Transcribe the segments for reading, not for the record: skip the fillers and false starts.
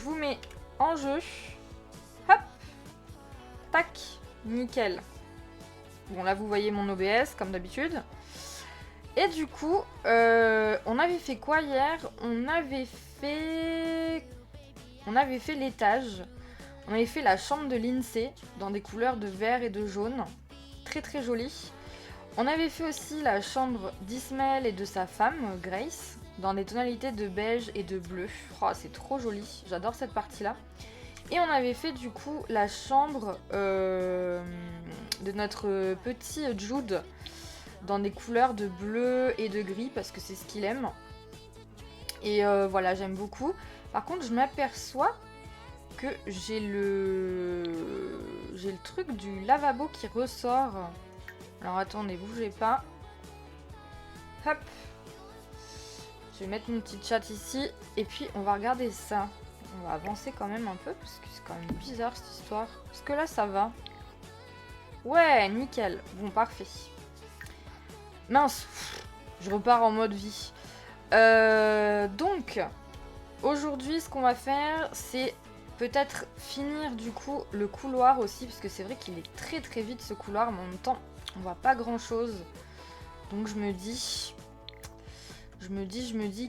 vous mets en jeu. Hop. Tac. Nickel. Bon, là, vous voyez mon OBS, comme d'habitude. Et du coup, on avait fait quoi hier? On avait fait l'étage. On avait fait la chambre de Lindsay dans des couleurs de vert et de jaune. Très très jolie. On avait fait aussi la chambre d'Ismaël et de sa femme, Grace, dans des tonalités de beige et de bleu. Oh, c'est trop joli, j'adore cette partie-là. Et on avait fait du coup la chambre de notre petit Jude dans des couleurs de bleu et de gris parce que c'est ce qu'il aime. Et voilà, j'aime beaucoup. Par contre, je m'aperçois que j'ai le truc du lavabo qui ressort. Alors attendez, bougez pas. Hop. Je vais mettre mon petit chat ici. Et puis on va regarder ça. On va avancer quand même un peu parce que c'est quand même bizarre cette histoire. Parce que là ça va. Ouais, nickel. Bon, parfait. Mince. Je repars en mode vie. Donc, aujourd'hui ce qu'on va faire, c'est peut-être finir du coup le couloir aussi. Parce que c'est vrai qu'il est très très vite ce couloir. Mais en même temps, on voit pas grand chose. Donc je me dis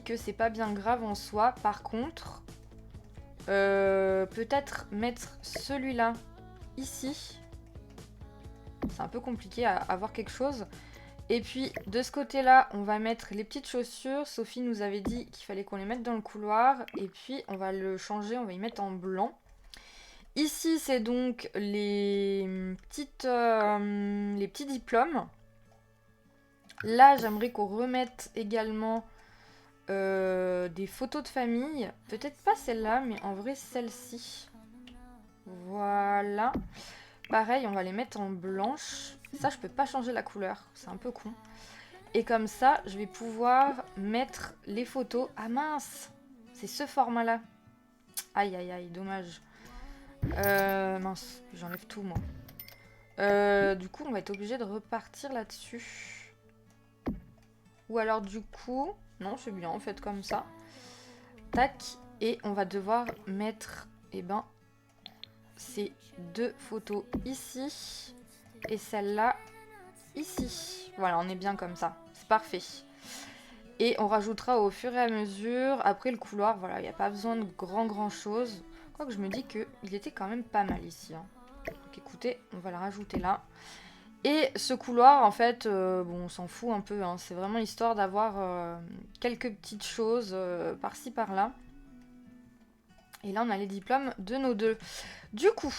que c'est pas bien grave en soi. Par contre, peut-être mettre celui-là ici. C'est un peu compliqué à avoir quelque chose. Et puis de ce côté-là, on va mettre les petites chaussures. Sophie nous avait dit qu'il fallait qu'on les mette dans le couloir. Et puis on va le changer, on va y mettre en blanc. Ici, c'est donc les petits diplômes. Là, j'aimerais qu'on remette également des photos de famille. Peut-être pas celle-là, mais en vrai celle-ci. Voilà. Pareil, on va les mettre en blanche. Ça, je peux pas changer la couleur. C'est un peu con. Et comme ça, je vais pouvoir mettre les photos. Ah mince! C'est ce format-là. Aïe, aïe, aïe, dommage. Mince, j'enlève tout, moi. Du coup, on va être obligé de repartir là-dessus. Ou alors, du coup... Non, c'est bien, en fait, comme ça. Tac. Et on va devoir mettre, ces deux photos ici. Et celle-là, ici. Voilà, on est bien comme ça. C'est parfait. Et on rajoutera au fur et à mesure. Après, le couloir, voilà, il n'y a pas besoin de grand chose. Quoique je me dis qu'il était quand même pas mal ici. Hein. Donc écoutez, on va le rajouter là. Et ce couloir, en fait, bon, on s'en fout un peu. Hein. C'est vraiment histoire d'avoir quelques petites choses par-ci, par-là. Et là, on a les diplômes de nos deux. Du coup,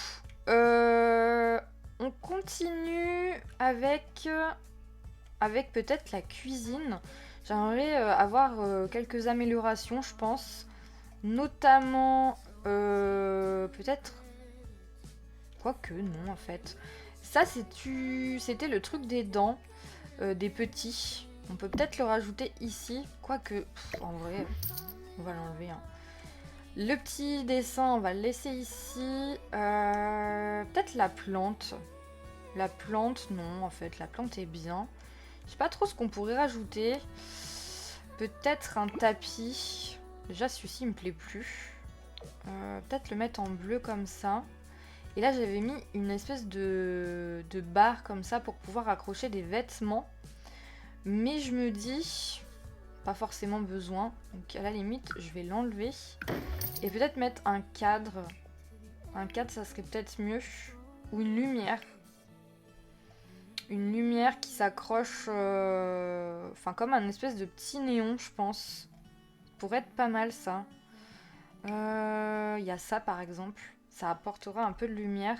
on continue avec peut-être la cuisine. J'aimerais avoir quelques améliorations, je pense. Notamment, peut-être... Quoique, non, en fait. Ça, c'était le truc des dents, des petits. On peut peut-être le rajouter ici. Quoique, en vrai, on va l'enlever. Hein. Le petit dessin, on va le laisser ici. Peut-être la plante. La plante, non, en fait, la plante est bien. Je sais pas trop ce qu'on pourrait rajouter. Peut-être un tapis. Déjà, celui-ci, il me plaît plus. Peut-être le mettre en bleu comme ça. Et là, j'avais mis une espèce de barre comme ça pour pouvoir accrocher des vêtements. Mais je me dis, pas forcément besoin. Donc à la limite, je vais l'enlever. Et peut-être mettre un cadre. Un cadre, ça serait peut-être mieux. Ou une lumière. Une lumière qui s'accroche... Enfin, comme un espèce de petit néon, je pense. Pourrait être pas mal, ça. Il y a ça, par exemple. Ça apportera un peu de lumière.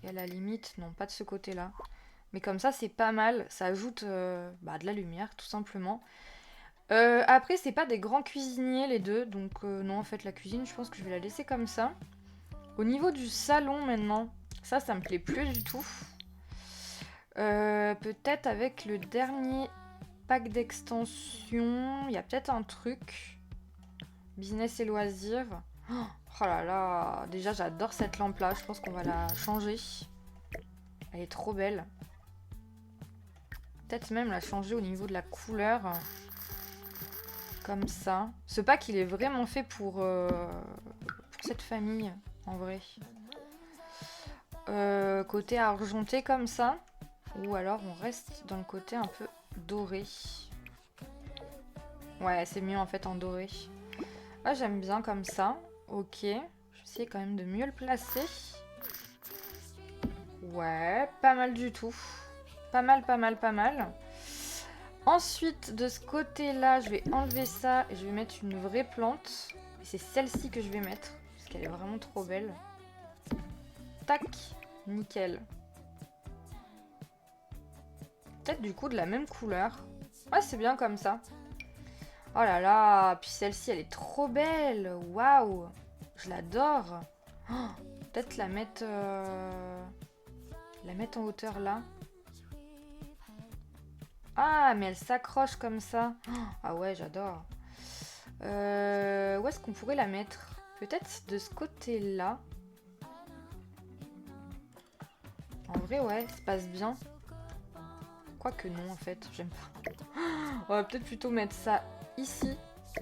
Et à la limite, non, pas de ce côté-là. Mais comme ça, c'est pas mal. Ça ajoute de la lumière, tout simplement. Après, c'est pas des grands cuisiniers, les deux. Donc, non, en fait, la cuisine, je pense que je vais la laisser comme ça. Au niveau du salon, maintenant, ça me plaît plus du tout. Peut-être avec le dernier pack d'extension, il y a peut-être un truc. Business et loisirs. Oh là là, déjà j'adore cette lampe là, je pense qu'on va la changer. Elle est trop belle. Peut-être même la changer au niveau de la couleur. Comme ça. Ce pack, il est vraiment fait pour cette famille, en vrai. Côté argenté comme ça. Ou alors on reste dans le côté un peu doré. Ouais, c'est mieux en fait en doré. Ah, j'aime bien comme ça. Ok. Je vais essayer quand même de mieux le placer. Ouais, pas mal du tout. Pas mal, pas mal, pas mal. Ensuite, de ce côté-là, je vais enlever ça et je vais mettre une vraie plante. Et c'est celle-ci que je vais mettre, parce qu'elle est vraiment trop belle. Tac, nickel. Peut-être du coup de la même couleur. Ouais, c'est bien comme ça. Oh là là, puis celle-ci, elle est trop belle. Waouh, je l'adore. Oh, peut-être la mettre en hauteur là. Ah, mais elle s'accroche comme ça. Ah ouais, j'adore. Où est-ce qu'on pourrait la mettre? Peut-être de ce côté-là. En vrai, ouais, ça passe bien. Quoique non, en fait, j'aime pas. On va peut-être plutôt mettre ça ici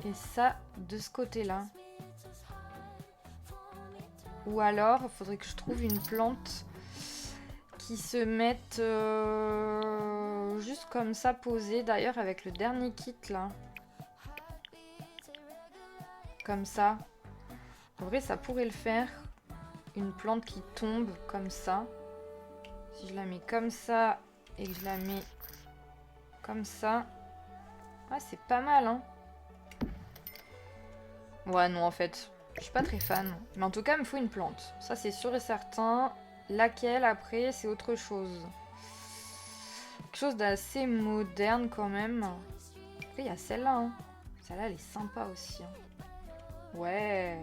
et ça de ce côté-là. Ou alors, il faudrait que je trouve une plante qui se mette juste comme ça posée. D'ailleurs, avec le dernier kit là. Comme ça. En vrai, ça pourrait le faire. Une plante qui tombe comme ça. Si je la mets comme ça et que je la mets comme ça. Ah, c'est pas mal, hein. Ouais, non, en fait, je suis pas très fan. Mais en tout cas, il me faut une plante. Ça, c'est sûr et certain. Laquelle, après, c'est autre chose. Quelque chose d'assez moderne, quand même. Après, il y a celle-là, hein. Celle-là, elle est sympa aussi, hein. Ouais.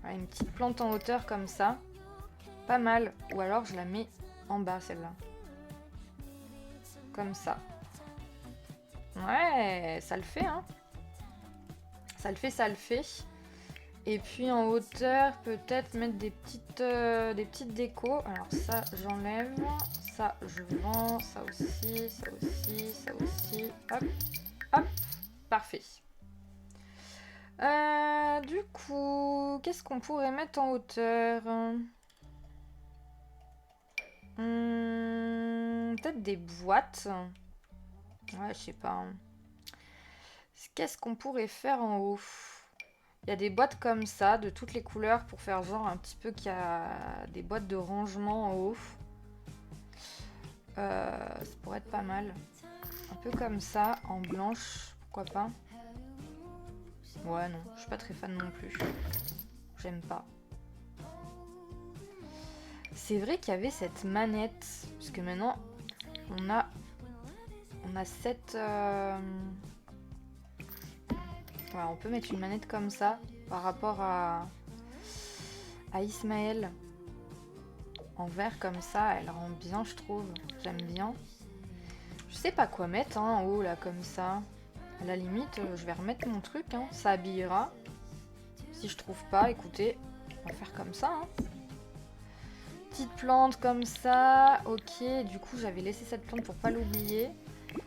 Ouais, une petite plante en hauteur, comme ça. Pas mal. Ou alors, je la mets en bas, celle-là. Comme ça. Ouais, ça le fait, hein. Ça le fait, ça le fait. Et puis en hauteur, peut-être mettre des petites décos. Alors ça, j'enlève. Ça, je vends. Ça aussi, ça aussi, ça aussi. Hop, hop. Parfait. Du coup, qu'est-ce qu'on pourrait mettre en hauteur? Peut-être des boîtes. Ouais, je sais pas, hein. Qu'est-ce qu'on pourrait faire en haut? Il y a des boîtes comme ça, de toutes les couleurs, pour faire genre un petit peu qu'il y a des boîtes de rangement en haut. Ça pourrait être pas mal. Un peu comme ça, en blanche, pourquoi pas. Ouais, non, je suis pas très fan non plus. J'aime pas. C'est vrai qu'il y avait cette manette, parce que maintenant, on a cette... Ouais, on peut mettre une manette comme ça, par rapport à Ismaël. En vert comme ça, elle rend bien, je trouve. J'aime bien. Je sais pas quoi mettre hein, en haut, là, comme ça. À la limite, je vais remettre mon truc, hein. Ça habillera. Si je trouve pas, écoutez, on va faire comme ça, hein. Petite plante comme ça. Ok, du coup, j'avais laissé cette plante pour pas l'oublier.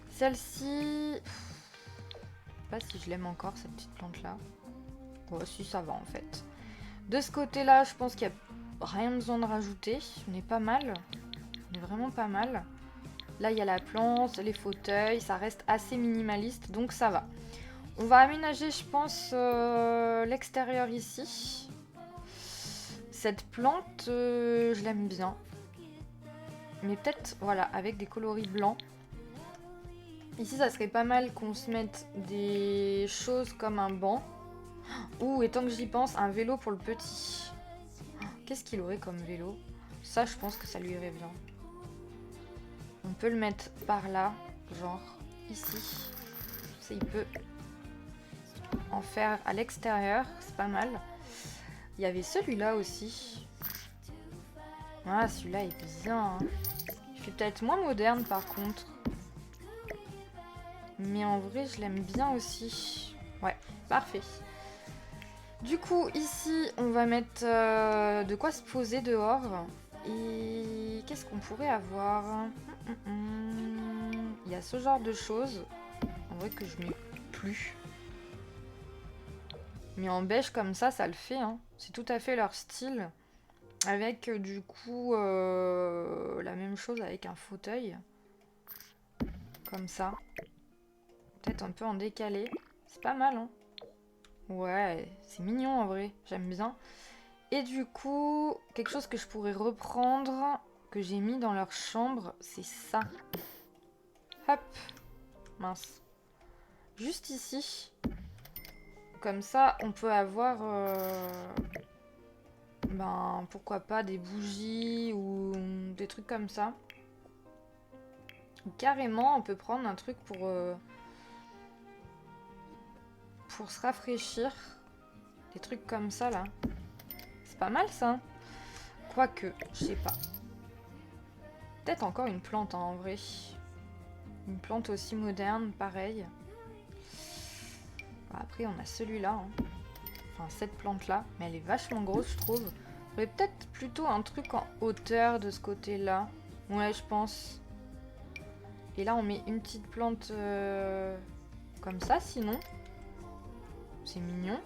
Celle-ci... Je sais pas si je l'aime encore, cette petite plante-là. Ouais, si, ça va, en fait. De ce côté-là, je pense qu'il y a rien besoin de rajouter. On est pas mal. On est vraiment pas mal. Là, il y a la plante, les fauteuils. Ça reste assez minimaliste, donc ça va. On va aménager, je pense, l'extérieur ici. Cette plante, je l'aime bien. Mais peut-être, voilà, avec des coloris blancs. Ici, ça serait pas mal qu'on se mette des choses comme un banc. Ou, et tant que j'y pense, un vélo pour le petit. Qu'est-ce qu'il aurait comme vélo? Ça, je pense que ça lui irait bien. On peut le mettre par là, genre ici. Ça, il peut en faire à l'extérieur, c'est pas mal. Il y avait celui-là aussi. Ah, celui-là est bien. Hein. Il fait peut-être moins moderne par contre. Mais en vrai, je l'aime bien aussi. Ouais, parfait. Du coup, ici, on va mettre de quoi se poser dehors. Et qu'est-ce qu'on pourrait avoir? Il y a ce genre de choses. En vrai que je mets plus. Mais en beige comme ça le fait, hein. C'est tout à fait leur style. Avec du coup la même chose avec un fauteuil. Comme ça. Peut-être un peu en décalé. C'est pas mal, hein. Ouais, c'est mignon en vrai. J'aime bien. Et du coup, quelque chose que je pourrais reprendre, que j'ai mis dans leur chambre, c'est ça. Hop. Mince. Juste ici. Comme ça, on peut avoir... ben, pourquoi pas des bougies ou des trucs comme ça. Ou carrément, on peut prendre un truc pour se rafraîchir. Des trucs comme ça, là. C'est pas mal, ça. Quoique, je sais pas. Peut-être encore une plante, hein, en vrai. Une plante aussi moderne, pareil. Après, on a celui-là. Hein. Enfin, cette plante-là. Mais elle est vachement grosse, je trouve. Il y aurait peut-être plutôt un truc en hauteur de ce côté-là. Ouais, je pense. Et là, on met une petite plante comme ça, sinon. C'est mignon.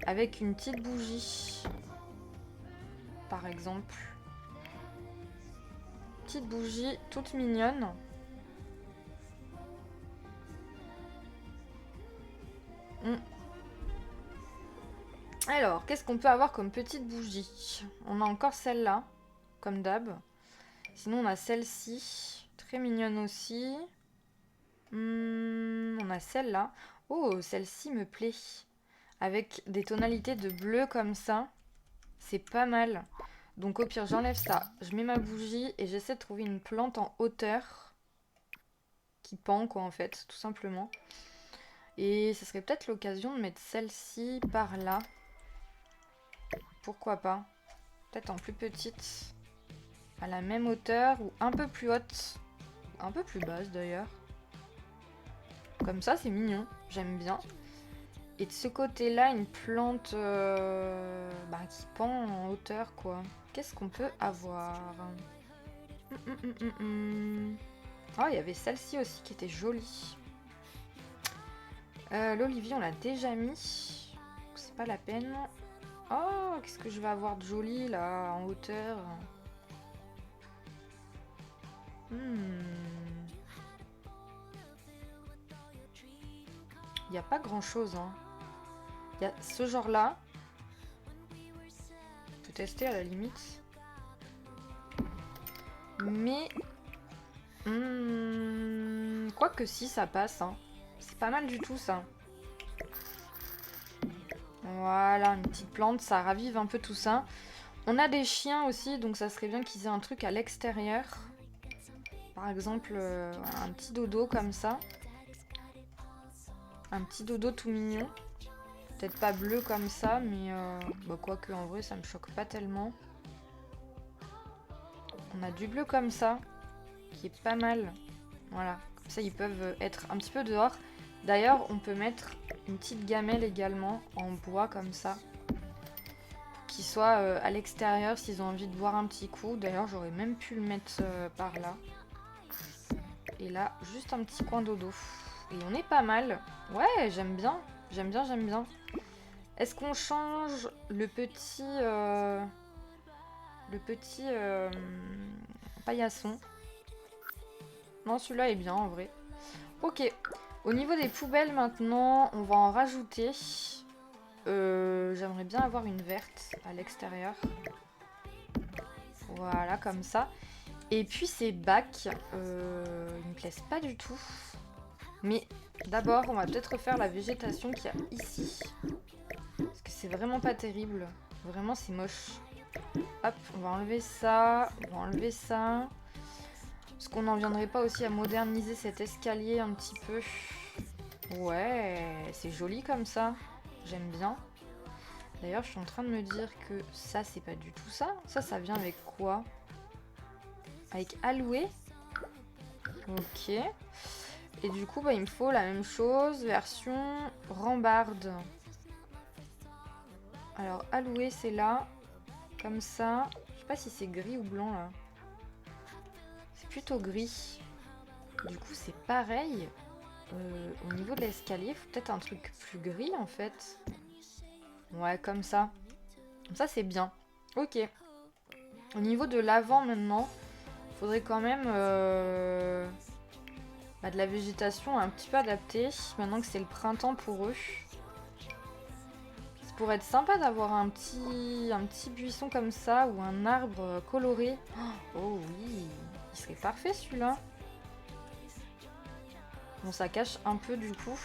Avec une petite bougie. Par exemple. Petite bougie toute mignonne. Alors, qu'est-ce qu'on peut avoir comme petite bougie? On a encore celle-là, comme d'hab. Sinon, on a celle-ci, très mignonne aussi. On a celle-là. Oh, celle-ci me plaît. Avec des tonalités de bleu comme ça. C'est pas mal. Donc au pire, j'enlève ça. Je mets ma bougie et j'essaie de trouver une plante en hauteur. Qui pend, quoi, en fait, tout simplement. Et ce serait peut-être l'occasion de mettre celle-ci par là. Pourquoi pas? Peut-être en plus petite. À la même hauteur ou un peu plus haute. Un peu plus basse d'ailleurs. Comme ça, c'est mignon. J'aime bien. Et de ce côté-là, une plante qui pend en hauteur, quoi. Qu'est-ce qu'on peut avoir? Oh, il y avait celle-ci aussi qui était jolie. L'olivier, on l'a déjà mis. C'est pas la peine. Oh, qu'est-ce que je vais avoir de joli, là, en hauteur? Il n'y a pas grand-chose, hein. Il y a ce genre-là. On peut tester à la limite. Mais... quoique si, ça passe, hein. C'est pas mal du tout, ça. Voilà, une petite plante, ça ravive un peu tout ça. On a des chiens aussi, donc ça serait bien qu'ils aient un truc à l'extérieur. Par exemple, un petit dodo comme ça. Un petit dodo tout mignon. Peut-être pas bleu comme ça, mais quoique en vrai, ça me choque pas tellement. On a du bleu comme ça, qui est pas mal. Voilà, comme ça ils peuvent être un petit peu dehors. D'ailleurs, on peut mettre une petite gamelle également en bois comme ça. Qui soit à l'extérieur s'ils ont envie de boire un petit coup. D'ailleurs, j'aurais même pu le mettre par là. Et là, juste un petit coin dodo. Et on est pas mal. Ouais, j'aime bien. J'aime bien, j'aime bien. Est-ce qu'on change le petit... paillasson? Non, celui-là est bien en vrai. Ok. Au niveau des poubelles maintenant, on va en rajouter. J'aimerais bien avoir une verte à l'extérieur. Voilà, comme ça. Et puis ces bacs, ils me plaisent pas du tout. Mais d'abord, on va peut-être refaire la végétation qu'il y a ici. Parce que c'est vraiment pas terrible. Vraiment, c'est moche. Hop, on va enlever ça. On va enlever ça. Est-ce qu'on n'en viendrait pas aussi à moderniser cet escalier un petit peu? Ouais, c'est joli comme ça. J'aime bien. D'ailleurs, je suis en train de me dire que ça, c'est pas du tout ça. Ça vient avec quoi? Avec Aloué. Ok. Et du coup, il me faut la même chose, version rambarde. Alors, Aloué, c'est là. Comme ça. Je sais pas si c'est gris ou blanc, là. C'est plutôt gris. Du coup, c'est pareil. Au niveau de l'escalier, il faut peut-être un truc plus gris, en fait. Ouais, comme ça. Comme ça, c'est bien. Ok. Au niveau de l'avant, maintenant, faudrait quand même de la végétation un petit peu adaptée. Maintenant que c'est le printemps pour eux. Ça pourrait être sympa d'avoir un petit buisson comme ça ou un arbre coloré. Oh oui, il serait parfait celui-là. Bon, ça cache un peu du coup,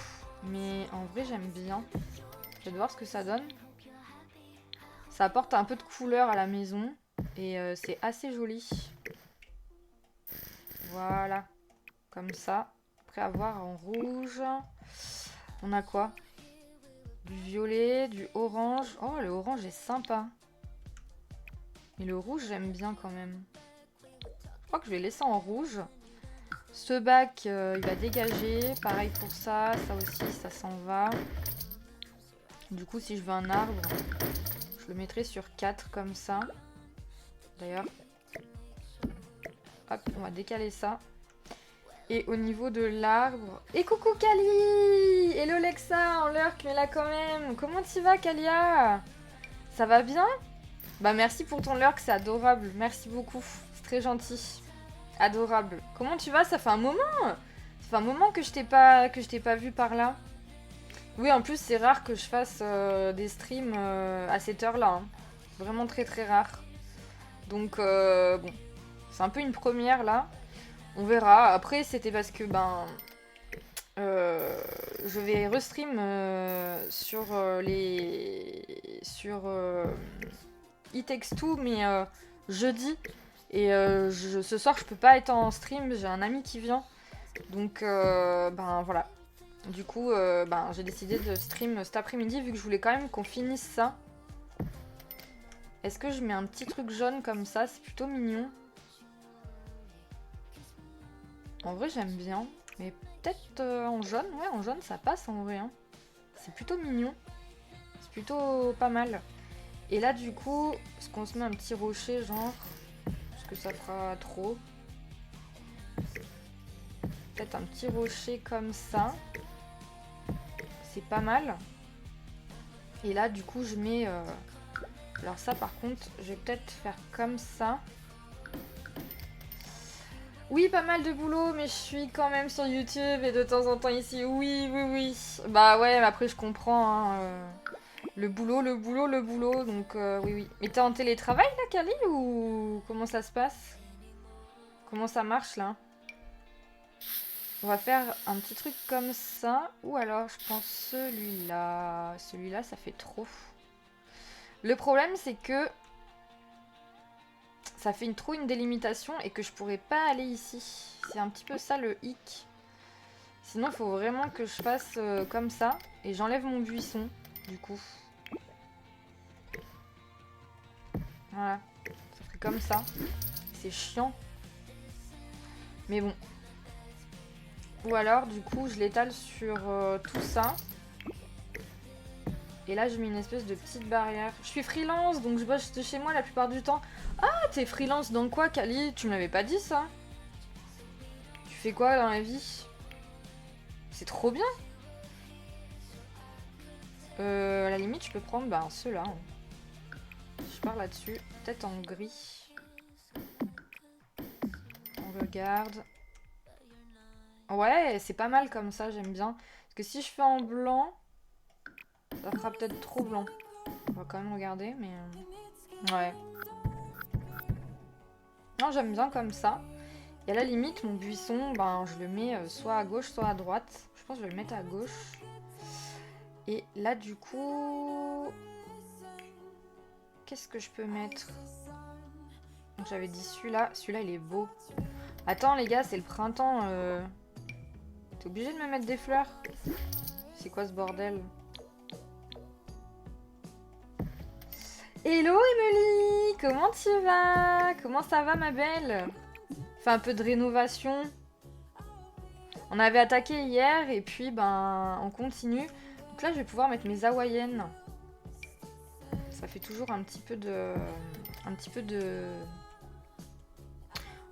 mais en vrai j'aime bien. Je vais voir ce que ça donne. Ça apporte un peu de couleur à la maison et c'est assez joli. Voilà, comme ça. Après avoir en rouge, on a quoi? Du violet, du orange. Oh, le orange est sympa. Mais le rouge, j'aime bien quand même. Je crois que je vais laisser en rouge. Ce bac, il va dégager. Pareil pour ça. Ça aussi, ça s'en va. Du coup, si je veux un arbre, je le mettrai sur 4 comme ça. D'ailleurs, hop, on va décaler ça. Et au niveau de l'arbre... Et coucou Kali! Hello Lexa, en lurk, mais là quand même. Comment tu vas Kalia? Ça va bien? Bah merci pour ton lurk, c'est adorable. Merci beaucoup, c'est très gentil. Adorable. Comment tu vas? Ça fait un moment. Ça fait un moment que je t'ai pas vu par là. Oui, en plus c'est rare que je fasse des streams à cette heure-là. Hein. Vraiment très très rare. Donc bon, c'est un peu une première là. On verra. Après c'était parce que je vais restream sur It Takes Two, mais jeudi. Et ce soir, je peux pas être en stream, j'ai un ami qui vient. Donc, voilà. Du coup, j'ai décidé de stream cet après-midi, vu que je voulais quand même qu'on finisse ça. Est-ce que je mets un petit truc jaune comme ça? C'est plutôt mignon. En vrai, j'aime bien. Mais peut-être en jaune. Ouais, en jaune, ça passe en vrai. Hein. C'est plutôt mignon. C'est plutôt pas mal. Et là, du coup, est-ce qu'on se met un petit rocher, genre? Parce que ça fera trop. Peut-être un petit rocher comme ça. C'est pas mal. Et là, du coup, je mets... Alors ça, par contre, je vais peut-être faire comme ça. Oui, pas mal de boulot, mais je suis quand même sur YouTube et de temps en temps ici. Oui, oui, oui. Bah ouais, mais après, je comprends. Hein, le boulot, le boulot, le boulot. Donc, oui, oui. Mais t'es en télétravail, là, Kali, ou comment ça se passe? Comment ça marche, là? On va faire un petit truc comme ça. Ou alors, je pense celui-là. Celui-là, ça fait trop. Le problème, c'est que ça fait trop une délimitation et que je pourrais pas aller ici. C'est un petit peu ça le hic. Sinon, il faut vraiment que je fasse comme ça. Et j'enlève mon buisson, du coup. Voilà. Ça ferait comme ça. C'est chiant. Mais bon. Ou alors, du coup, je l'étale sur tout ça. Et là, je mets une espèce de petite barrière. Je suis freelance, donc je bosse de chez moi la plupart du temps. Ah, t'es freelance dans quoi, Kali? Tu me l'avais pas dit, ça? Tu fais quoi dans la vie? C'est trop bien. À la limite, je peux prendre ceux-là. Je pars là-dessus. Peut-être en gris. On regarde. Ouais, c'est pas mal comme ça, j'aime bien. Parce que si je fais en blanc, ça fera peut-être trop blanc. On va quand même regarder, mais... Ouais. Non, j'aime bien comme ça. Et à la limite, mon buisson, je le mets soit à gauche, soit à droite. Je pense que je vais le mettre à gauche. Et là, du coup... Qu'est-ce que je peux mettre? Donc j'avais dit celui-là. Celui-là, il est beau. Attends, les gars, c'est le printemps. T'es obligé de me mettre des fleurs? C'est quoi ce bordel? Hello, Emily! Comment tu vas? Comment ça va, ma belle? Fais un peu de rénovation. On avait attaqué hier et puis on continue. Donc là je vais pouvoir mettre mes hawaïennes. Ça fait toujours un petit peu de...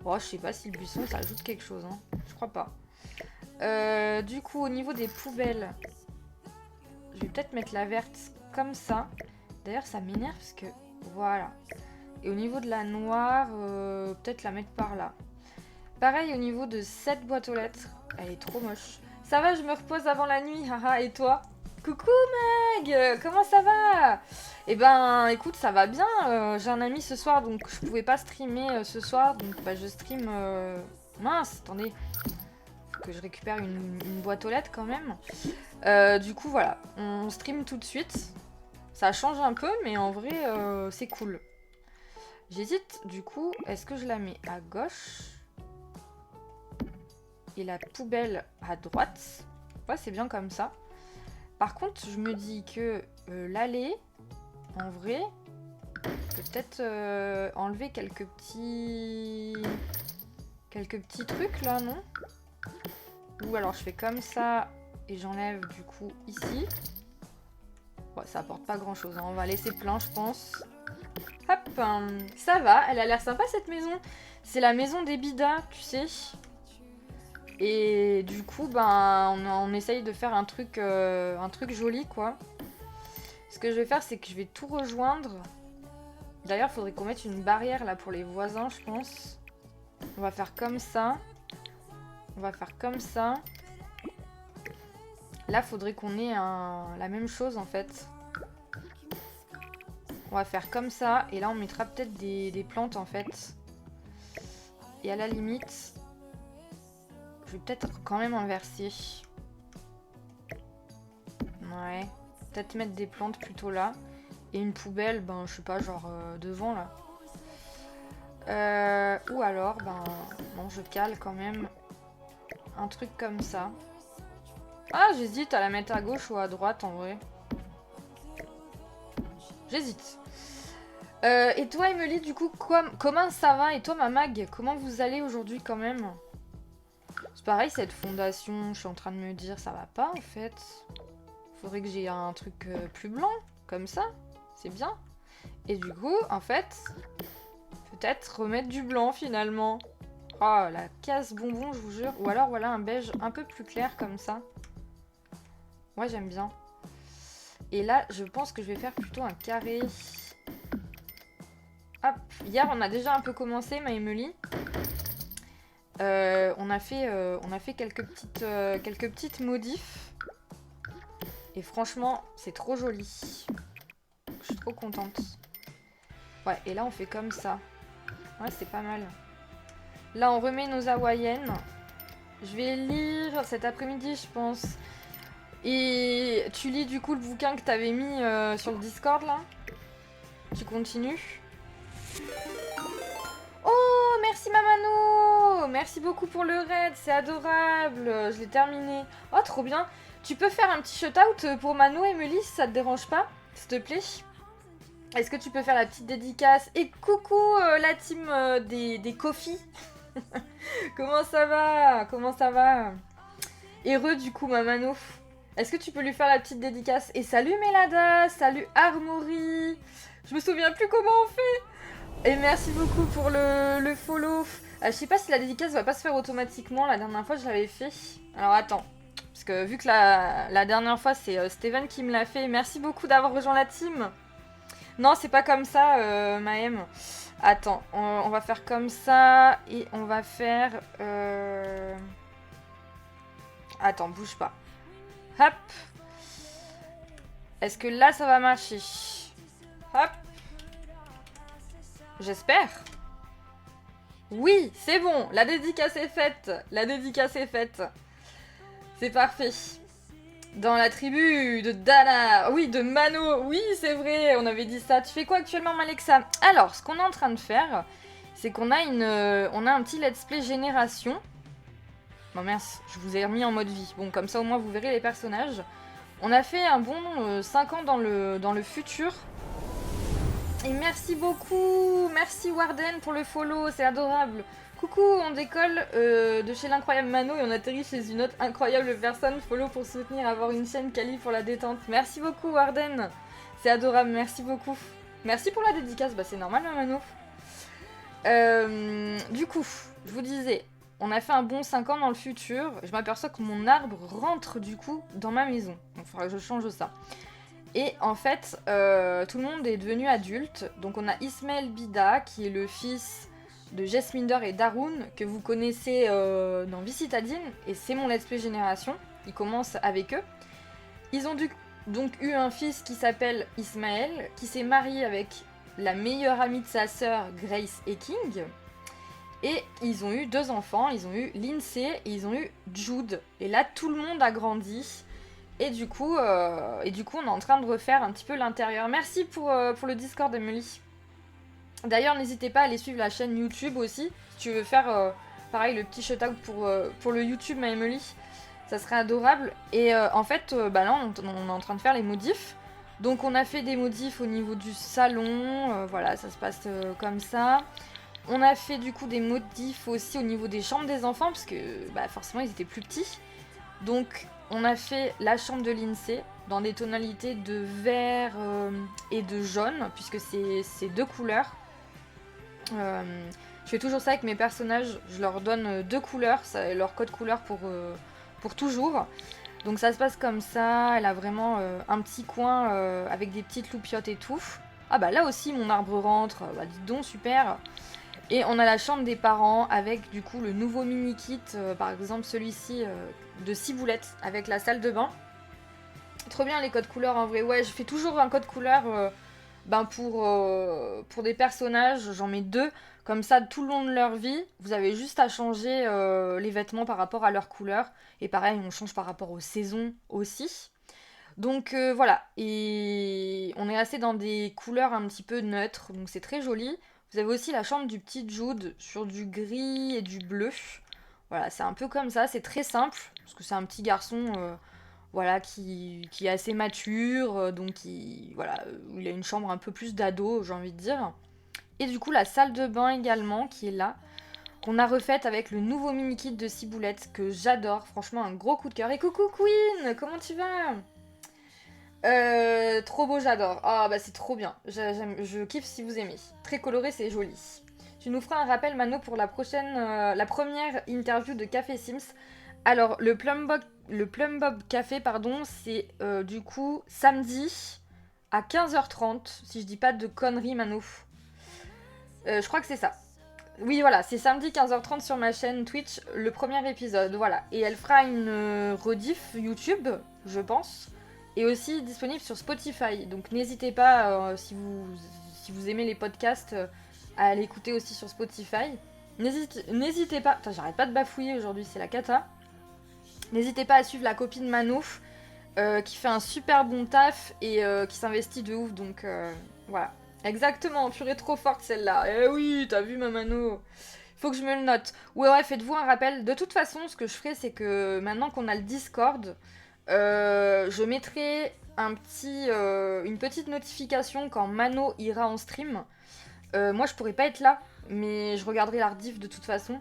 Oh, je sais pas si le buisson ça ajoute quelque chose. Hein. Je crois pas. Du coup au niveau des poubelles, je vais peut-être mettre la verte comme ça. D'ailleurs, ça m'énerve parce que... Voilà. Et au niveau de la noire, peut-être la mettre par là. Pareil, au niveau de cette boîte aux lettres, elle est trop moche. Ça va, je me repose avant la nuit, haha, et toi? Coucou Meg, comment ça va? Eh ben, écoute, ça va bien. J'ai un ami ce soir, donc je pouvais pas streamer ce soir, donc bah, je stream... Mince, attendez. Faut que je récupère une boîte aux lettres quand même. Du coup, voilà, on stream tout de suite. Ça change un peu, mais en vrai, c'est cool. J'hésite, du coup, est-ce que je la mets à gauche et la poubelle à droite? Ouais, c'est bien comme ça. Par contre, je me dis que l'allée, en vrai, peut-être enlever quelques petits trucs là, non? Ou alors je fais comme ça et j'enlève du coup ici. Bon, ça apporte pas grand chose, hein. On va laisser plein, je pense. Hop, ça va, elle a l'air sympa cette maison. C'est la maison des Bidas, tu sais. Et du coup, ben, on essaye de faire un truc joli, quoi. Ce que je vais faire, c'est que je vais tout rejoindre. D'ailleurs, il faudrait qu'on mette une barrière là pour les voisins, je pense. On va faire comme ça. On va faire comme ça. Là, faudrait qu'on ait la même chose, en fait. On va faire comme ça. Et là, on mettra peut-être des plantes, en fait. Et à la limite... Je vais peut-être quand même inverser. Ouais. Peut-être mettre des plantes plutôt là. Et une poubelle, ben, je sais pas, genre devant, là. Ou alors, ben... Non, je cale quand même un truc comme ça. Ah, j'hésite à la mettre à gauche ou à droite, en vrai. J'hésite. Et toi, Emily, du coup, comment ça va? Et toi, ma Mag, comment vous allez aujourd'hui, quand même? C'est pareil, cette fondation, je suis en train de me dire, ça va pas, en fait. Faudrait que j'ai un truc plus blanc, comme ça. C'est bien. Et du coup, en fait, peut-être remettre du blanc, finalement. Oh, la casse bonbon, je vous jure. Ou alors, voilà, un beige un peu plus clair, comme ça. Ouais, j'aime bien. Et là, je pense que je vais faire plutôt un carré. Hop. Hier, on a déjà un peu commencé, ma Emily. On a fait quelques petites modifs. Et franchement, c'est trop joli. Je suis trop contente. Ouais, et là, on fait comme ça. Ouais, c'est pas mal. Là, on remet nos hawaïennes. Je vais lire cet après-midi, je pense. Et tu lis du coup le bouquin que t'avais mis sur le Discord, là? Tu continues? Oh, merci Mamano! Merci beaucoup pour le raid, c'est adorable. Je l'ai terminé. Oh, trop bien. Tu peux faire un petit shout-out pour Mano, Emily, si ça te dérange pas, s'il te plaît? Est-ce que tu peux faire la petite dédicace? Et coucou la team des coffees. Comment ça va? Comment ça va? Heureux du coup, ma Mano. Est-ce que tu peux lui faire la petite dédicace? Et salut Mélada, salut Armory. Je me souviens plus comment on fait. Et merci beaucoup pour le follow. Je sais pas si la dédicace va pas se faire automatiquement. La dernière fois, je l'avais fait. Alors attends. Parce que vu que la dernière fois, c'est Steven qui me l'a fait. Merci beaucoup d'avoir rejoint la team. Non, c'est pas comme ça, Maëm. Attends, on va faire comme ça. Et on va faire... Attends, bouge pas. Hop. Est-ce que là, ça va marcher? Hop. J'espère. Oui, c'est bon. La dédicace est faite. La dédicace est faite. C'est parfait. Dans la tribu de Dana. Oui, de Mano. Oui, c'est vrai, on avait dit ça. Tu fais quoi actuellement, Malexa? Alors, ce qu'on est en train de faire, c'est qu'on a on a un petit let's play génération. Bon, mince, je vous ai remis en mode vie. Bon, comme ça, au moins, vous verrez les personnages. On a fait un bon 5 ans dans le futur. Et merci beaucoup. Merci Warden pour le follow, c'est adorable. Coucou, on décolle de chez l'incroyable Mano et on atterrit chez une autre incroyable personne. Follow pour soutenir, avoir une chaîne quali pour la détente. Merci beaucoup Warden. C'est adorable, merci beaucoup. Merci pour la dédicace, bah c'est normal Mano. Du coup, je vous disais, on a fait un bon 5 ans dans le futur. Je m'aperçois que mon arbre rentre du coup dans ma maison. Donc il faudra que je change ça. Et en fait, tout le monde est devenu adulte. Donc on a Ismaël Bida, qui est le fils de Jesminder et Darun, que vous connaissez dans Vie Citadine, et c'est mon let's play génération. Il commence avec eux. Ils ont donc eu un fils qui s'appelle Ismaël, qui s'est marié avec la meilleure amie de sa sœur, Grace et King. Et ils ont eu 2 enfants, ils ont eu Lindsay et ils ont eu Jude. Et là, tout le monde a grandi. Et du coup, on est en train de refaire un petit peu l'intérieur. Merci pour le Discord, Emily. D'ailleurs, n'hésitez pas à aller suivre la chaîne YouTube aussi. Si tu veux faire, pareil, le petit shout-out pour le YouTube, ma Emily. Ça serait adorable. Et en fait, là, on est en train de faire les modifs. Donc, on a fait des modifs au niveau du salon. Voilà, ça se passe comme ça. On a fait du coup des modifs aussi au niveau des chambres des enfants. Parce que forcément, ils étaient plus petits. Donc, on a fait la chambre de Lindsay dans des tonalités de vert et de jaune. Puisque c'est 2 couleurs. Je fais toujours ça avec mes personnages. Je leur donne 2 couleurs. Ça, leur code couleur pour toujours. Donc ça se passe comme ça, elle a vraiment un petit coin avec des petites loupiottes et tout. Ah bah là aussi mon arbre rentre, dis donc super. Et on a la chambre des parents avec du coup le nouveau mini kit, par exemple celui-ci de Ciboulette avec la salle de bain. Trop bien les codes couleurs en vrai, ouais je fais toujours un code couleur pour des personnages, j'en mets 2. Comme ça, tout le long de leur vie, vous avez juste à changer les vêtements par rapport à leur couleur. Et pareil, on change par rapport aux saisons aussi. Donc voilà, et on est resté dans des couleurs un petit peu neutres, donc c'est très joli. Vous avez aussi la chambre du petit Jude sur du gris et du bleu. Voilà, c'est un peu comme ça, c'est très simple, parce que c'est un petit garçon voilà, qui est assez mature, donc il a une chambre un peu plus d'ado, j'ai envie de dire. Et du coup, la salle de bain également, qui est là, qu'on a refaite avec le nouveau mini-kit de Ciboulette, que j'adore, franchement, un gros coup de cœur. Et coucou Queen, comment tu vas? Trop beau, j'adore. Ah bah c'est trop bien, je kiffe si vous aimez. Très coloré, c'est joli. Tu nous feras un rappel, Mano, pour la première interview de Café Sims. Alors, le Plum Bob Café, pardon, c'est du coup samedi à 15h30, si je dis pas de conneries, Mano. Je crois que c'est ça. Oui, voilà, c'est samedi 15h30 sur ma chaîne Twitch, le premier épisode, voilà. Et elle fera une rediff YouTube, je pense, et aussi disponible sur Spotify. Donc n'hésitez pas, si vous aimez les podcasts, à l'écouter aussi sur Spotify. N'hésitez pas... Putain, j'arrête pas de bafouiller aujourd'hui, c'est la cata. N'hésitez pas à suivre la copine Mano, qui fait un super bon taf et qui s'investit de ouf, donc voilà. Exactement, purée trop forte celle-là. Eh oui, t'as vu ma Mano. Faut que je me le note. Ouais, faites-vous un rappel. De toute façon, ce que je ferai, c'est que maintenant qu'on a le Discord, je mettrai une petite notification quand Mano ira en stream. Moi, je pourrais pas être là, mais je regarderai la rediff de toute façon.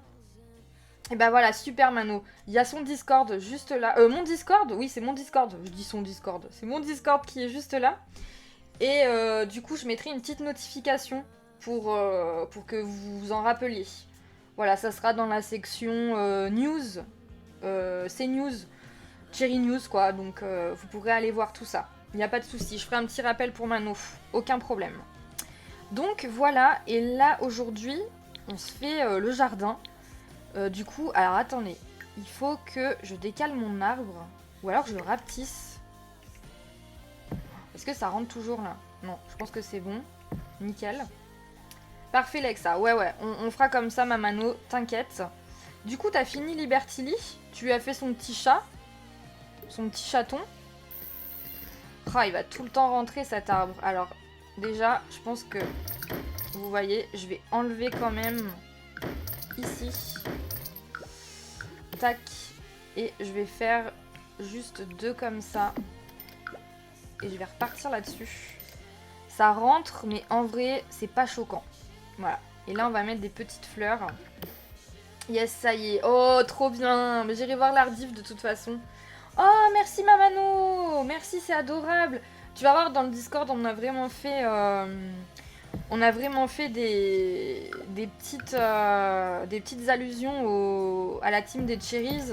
Et bah voilà, super Mano. Il y a son Discord juste là. Mon Discord? Oui, c'est mon Discord. Je dis son Discord. C'est mon Discord qui est juste là. Et du coup, je mettrai une petite notification pour que vous vous en rappeliez. Voilà, ça sera dans la section news. C'est news. Cherry News, quoi. Donc, vous pourrez aller voir tout ça. Il n'y a pas de souci. Je ferai un petit rappel pour Mano. Aucun problème. Donc, voilà. Et là, aujourd'hui, on se fait le jardin. Du coup, alors attendez. Il faut que je décale mon arbre. Ou alors je le rapetisse. Est-ce que ça rentre toujours là? Non, je pense que c'est bon. Nickel. Parfait, Lexa. Ouais, on fera comme ça, ma Mano. T'inquiète. Du coup, t'as fini Liberty Lee. Tu lui as fait son petit chat. Son petit chaton. Ah, il va tout le temps rentrer cet arbre. Alors, déjà, je pense que... Vous voyez, je vais enlever quand même... Ici. Tac. Et je vais faire juste 2 comme ça. Et je vais repartir là-dessus. Ça rentre, mais en vrai, c'est pas choquant. Voilà. Et là, on va mettre des petites fleurs. Yes, ça y est. Oh, trop bien. Mais j'irai voir l'Ardif de toute façon. Oh, merci Mamano. Merci, c'est adorable. Tu vas voir, dans le Discord, on a vraiment fait... des petites allusions à la team des Cherries.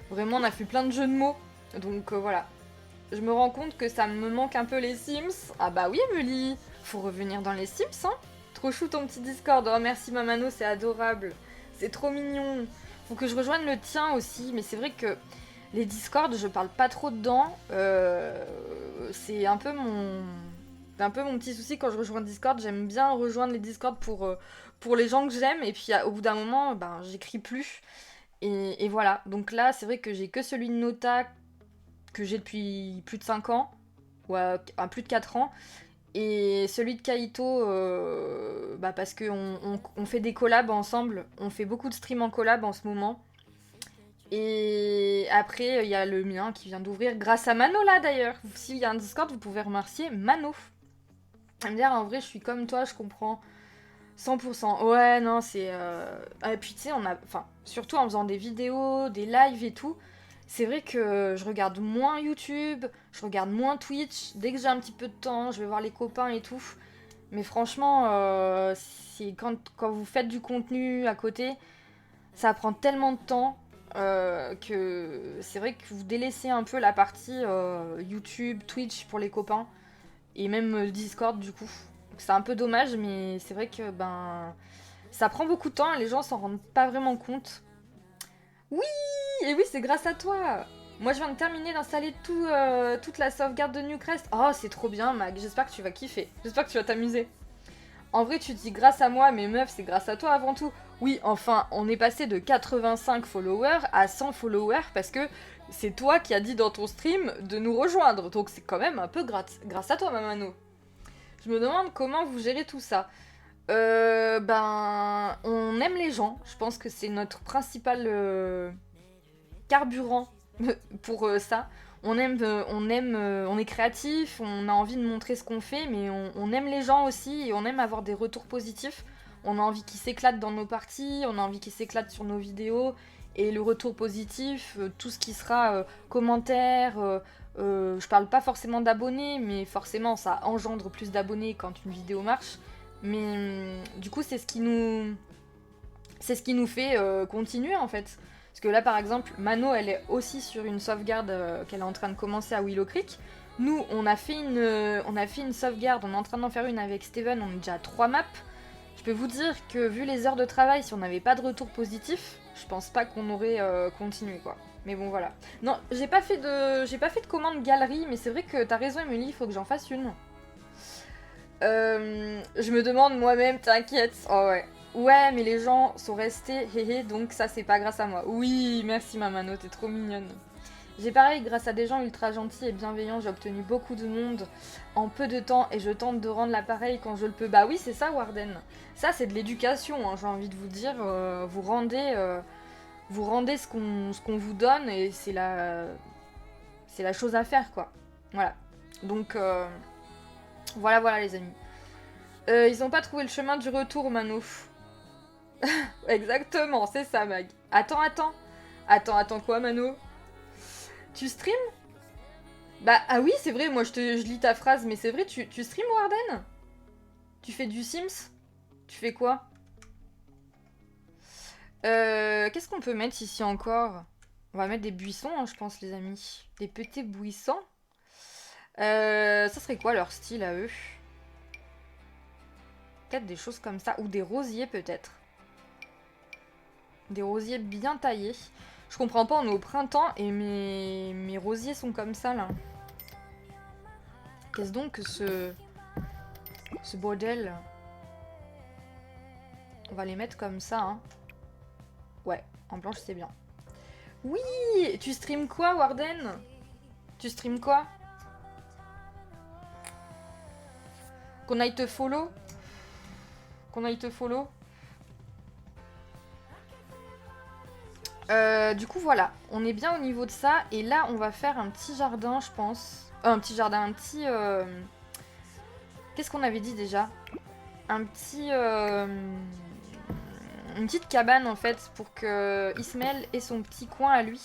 Vraiment, on a fait plein de jeux de mots. Donc voilà. Je me rends compte que ça me manque un peu les Sims. Ah bah oui, Emily, faut revenir dans les Sims, hein. Trop chou ton petit Discord. Oh merci Mamano, c'est adorable. C'est trop mignon. Faut que je rejoigne le tien aussi, mais c'est vrai que les Discord, je parle pas trop dedans. C'est un peu mon petit souci quand je rejoins Discord. J'aime bien rejoindre les Discord pour les gens que j'aime. Et puis au bout d'un moment, ben, j'écris plus. Et voilà. Donc là, c'est vrai que j'ai que celui de Nota que j'ai depuis plus de 5 ans. Ou plus de 4 ans. Et celui de Kaito, bah parce qu'on fait des collabs ensemble. On fait beaucoup de streams en collab en ce moment. Et après, il y a le mien qui vient d'ouvrir grâce à Mano là d'ailleurs. S'il y a un Discord, vous pouvez remercier Mano. Elle me dire en vrai, je suis comme toi, je comprends 100%. Ouais, non, c'est. Et puis tu sais, on a. Enfin, surtout en faisant des vidéos, des lives et tout, c'est vrai que je regarde moins YouTube, je regarde moins Twitch. Dès que j'ai un petit peu de temps, je vais voir les copains et tout. Mais franchement, c'est quand vous faites du contenu à côté, ça prend tellement de temps que c'est vrai que vous délaissez un peu la partie YouTube, Twitch pour les copains et même le Discord du coup. Donc c'est un peu dommage, mais c'est vrai que ben ça prend beaucoup de temps et les gens s'en rendent pas vraiment compte. Oui, et oui, c'est grâce à toi. Moi, je viens de terminer d'installer toute la sauvegarde de Newcrest. Oh, c'est trop bien, Mag. J'espère que tu vas kiffer. J'espère que tu vas t'amuser. En vrai, tu dis grâce à moi, mais meuf, c'est grâce à toi avant tout. Oui, enfin, on est passé de 85 followers à 100 followers parce que c'est toi qui as dit dans ton stream de nous rejoindre. Donc c'est quand même un peu grâce à toi, Mamano. Je me demande comment vous gérez tout ça. Ben, on aime les gens. Je pense que c'est notre principal carburant pour ça. On est créatif, on a envie de montrer ce qu'on fait, mais on aime les gens aussi et on aime avoir des retours positifs. On a envie qu'ils s'éclatent dans nos parties, on a envie qu'ils s'éclatent sur nos vidéos. Et le retour positif, tout ce qui sera commentaires, je parle pas forcément d'abonnés, mais forcément ça engendre plus d'abonnés quand une vidéo marche. Mais du coup, c'est ce qui nous fait continuer en fait. Parce que là, par exemple, Mano, elle est aussi sur une sauvegarde qu'elle est en train de commencer à Willow Creek. Nous, on a fait une sauvegarde, on est en train d'en faire une avec Steven, on est déjà à 3 maps. Je peux vous dire que vu les heures de travail, si on n'avait pas de retour positif, je pense pas qu'on aurait continué quoi. Mais bon voilà. Non, j'ai pas fait de commande galerie, mais c'est vrai que t'as raison Emily, il faut que j'en fasse une. Je me demande moi-même, t'inquiète. Oh ouais. Ouais, mais les gens sont restés, héhé, donc ça c'est pas grâce à moi. Oui, merci Mamano, t'es trop mignonne. J'ai pareil, grâce à des gens ultra gentils et bienveillants, j'ai obtenu beaucoup de monde en peu de temps et je tente de rendre l'appareil quand je le peux. Bah oui, c'est ça Warden. Ça c'est de l'éducation, hein, j'ai envie de vous dire. Vous rendez ce qu'on vous donne et c'est la chose à faire quoi. Voilà. Donc voilà les amis. Ils ont pas trouvé le chemin du retour, Mano. Exactement, c'est ça, Mag. Attends quoi, Mano? Tu stream? Bah, ah oui, c'est vrai, moi je lis ta phrase, mais c'est vrai, tu stream, Warden? Tu fais du Sims? Tu fais quoi? Qu'est-ce qu'on peut mettre ici encore? On va mettre des buissons, hein, je pense, les amis. Des petits buissons. Ça serait quoi leur style à eux? Peut-être des choses comme ça. Ou des rosiers, peut-être. Des rosiers bien taillés. Je comprends pas, on est au printemps et mes rosiers sont comme ça, là. Qu'est-ce donc que ce bordel? On va les mettre comme ça, hein. Ouais, en blanche, c'est bien. Oui! Tu stream quoi, Warden? Tu stream quoi? Qu'on aille te follow? Qu'on aille te follow? Du coup, voilà. On est bien au niveau de ça. Et là, on va faire un petit jardin, je pense. Un petit jardin, un petit... Qu'est-ce qu'on avait dit déjà? Un petit... Une petite cabane, en fait, pour que Ismaël ait son petit coin à lui.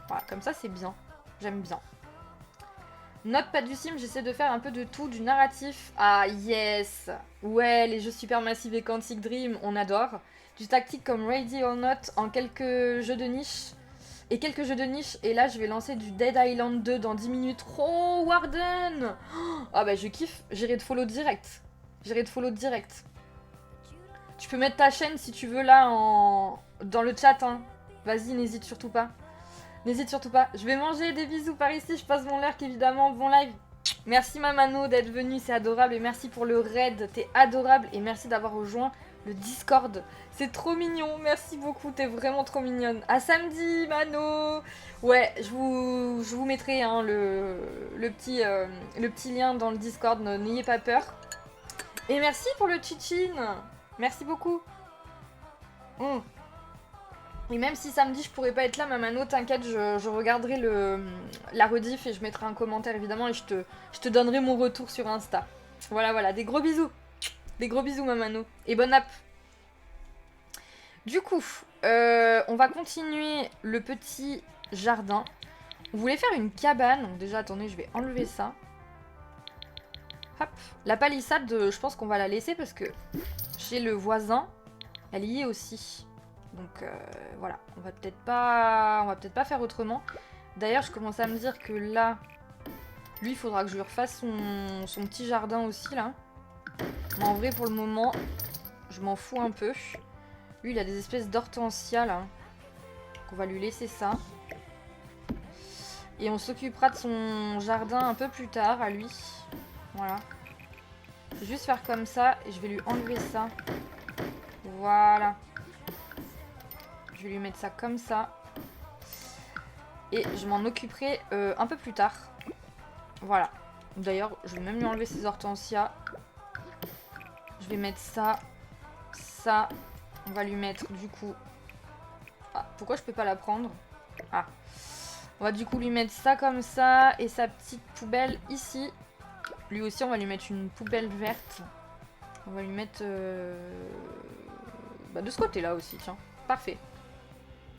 Voilà, comme ça, c'est bien. J'aime bien. Note pas du sim, j'essaie de faire un peu de tout, du narratif. Ah, yes! Ouais, les jeux supermassifs et Quantic Dream, on adore. Du tactique comme Ready or Not en quelques jeux de niche. et quelques jeux de niche. Et là, je vais lancer du Dead Island 2 dans 10 minutes. Oh, Warden! Ah bah, je kiffe. J'irai te follow direct. J'irai te follow direct. Tu peux mettre ta chaîne si tu veux là dans le chat. Hein. Vas-y, n'hésite surtout pas. N'hésite surtout pas. Je vais manger, des bisous par ici. Je passe mon lurk évidemment. Bon live. Merci Mamano d'être venu, c'est adorable. Et merci pour le raid, t'es adorable. Et merci d'avoir rejoint le Discord. C'est trop mignon, merci beaucoup, t'es vraiment trop mignonne. À samedi, Mano. Ouais, je vous mettrai hein, le petit lien dans le Discord, n'ayez pas peur. Et merci pour le chichin. Merci beaucoup. Et même si samedi je pourrais pas être là, Mamano, t'inquiète, je regarderai la rediff et je mettrai un commentaire évidemment et je te donnerai mon retour sur Insta. Voilà, voilà, des gros bisous. Des gros bisous, Mamano. Et bonne app. Du coup, on va continuer le petit jardin. On voulait faire une cabane. Donc déjà, attendez, je vais enlever ça. Hop. La palissade, je pense qu'on va la laisser parce que chez le voisin, elle y est aussi. Donc voilà, on va peut-être pas faire autrement. D'ailleurs, je commence à me dire que là, lui, il faudra que je lui refasse son petit jardin aussi, là. Mais en vrai, pour le moment, je m'en fous un peu. Lui, il a des espèces d'hortensias, là. Donc on va lui laisser ça. Et on s'occupera de son jardin un peu plus tard, à lui. Voilà. Je vais juste faire comme ça, et je vais lui enlever ça. Voilà. Je vais lui mettre ça comme ça. Et je m'en occuperai un peu plus tard. Voilà. D'ailleurs, je vais même lui enlever ses hortensias. Je vais mettre ça. Ça. On va lui mettre du coup... Ah, pourquoi je peux pas la prendre? Ah. On va du coup lui mettre ça comme ça. Et sa petite poubelle ici. Lui aussi, on va lui mettre une poubelle verte. On va lui mettre... Bah, de ce côté-là aussi, tiens. Parfait.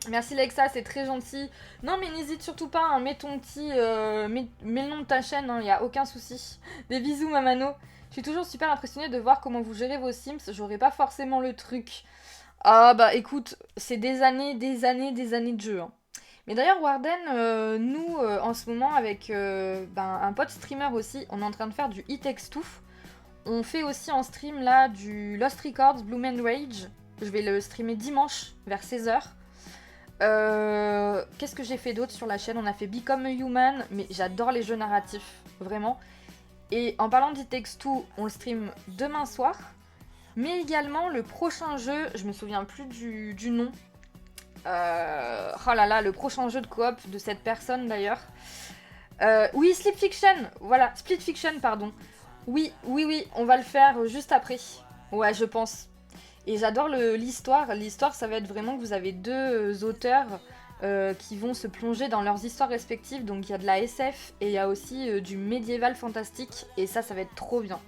Merci Lexa, c'est très gentil. Non mais n'hésite surtout pas, hein, mets ton petit... mets le nom de ta chaîne, il n'y a aucun souci. Des bisous Mamano. Je suis toujours super impressionnée de voir comment vous gérez vos Sims, j'aurais pas forcément le truc. Ah bah écoute, c'est des années de jeu. Hein. Mais d'ailleurs Warden, nous en ce moment avec un pote streamer aussi, on est en train de faire du It Takes Two. On fait aussi en stream là du Lost Records, Bloom and Rage. Je vais le streamer dimanche vers 16h. Qu'est-ce que j'ai fait d'autre sur la chaîne? On a fait Become a Human, mais j'adore les jeux narratifs, vraiment. Et en parlant d'It Takes Two, on le stream demain soir. Mais également le prochain jeu, je me souviens plus du nom. Oh là là, le prochain jeu de coop de cette personne d'ailleurs. Oui, Split Fiction, voilà, Split Fiction, pardon. Oui, on va le faire juste après. Ouais, je pense. Et j'adore l'histoire. L'histoire, ça va être vraiment que vous avez deux auteurs qui vont se plonger dans leurs histoires respectives. Donc il y a de la SF et il y a aussi du médiéval fantastique. Et ça va être trop bien.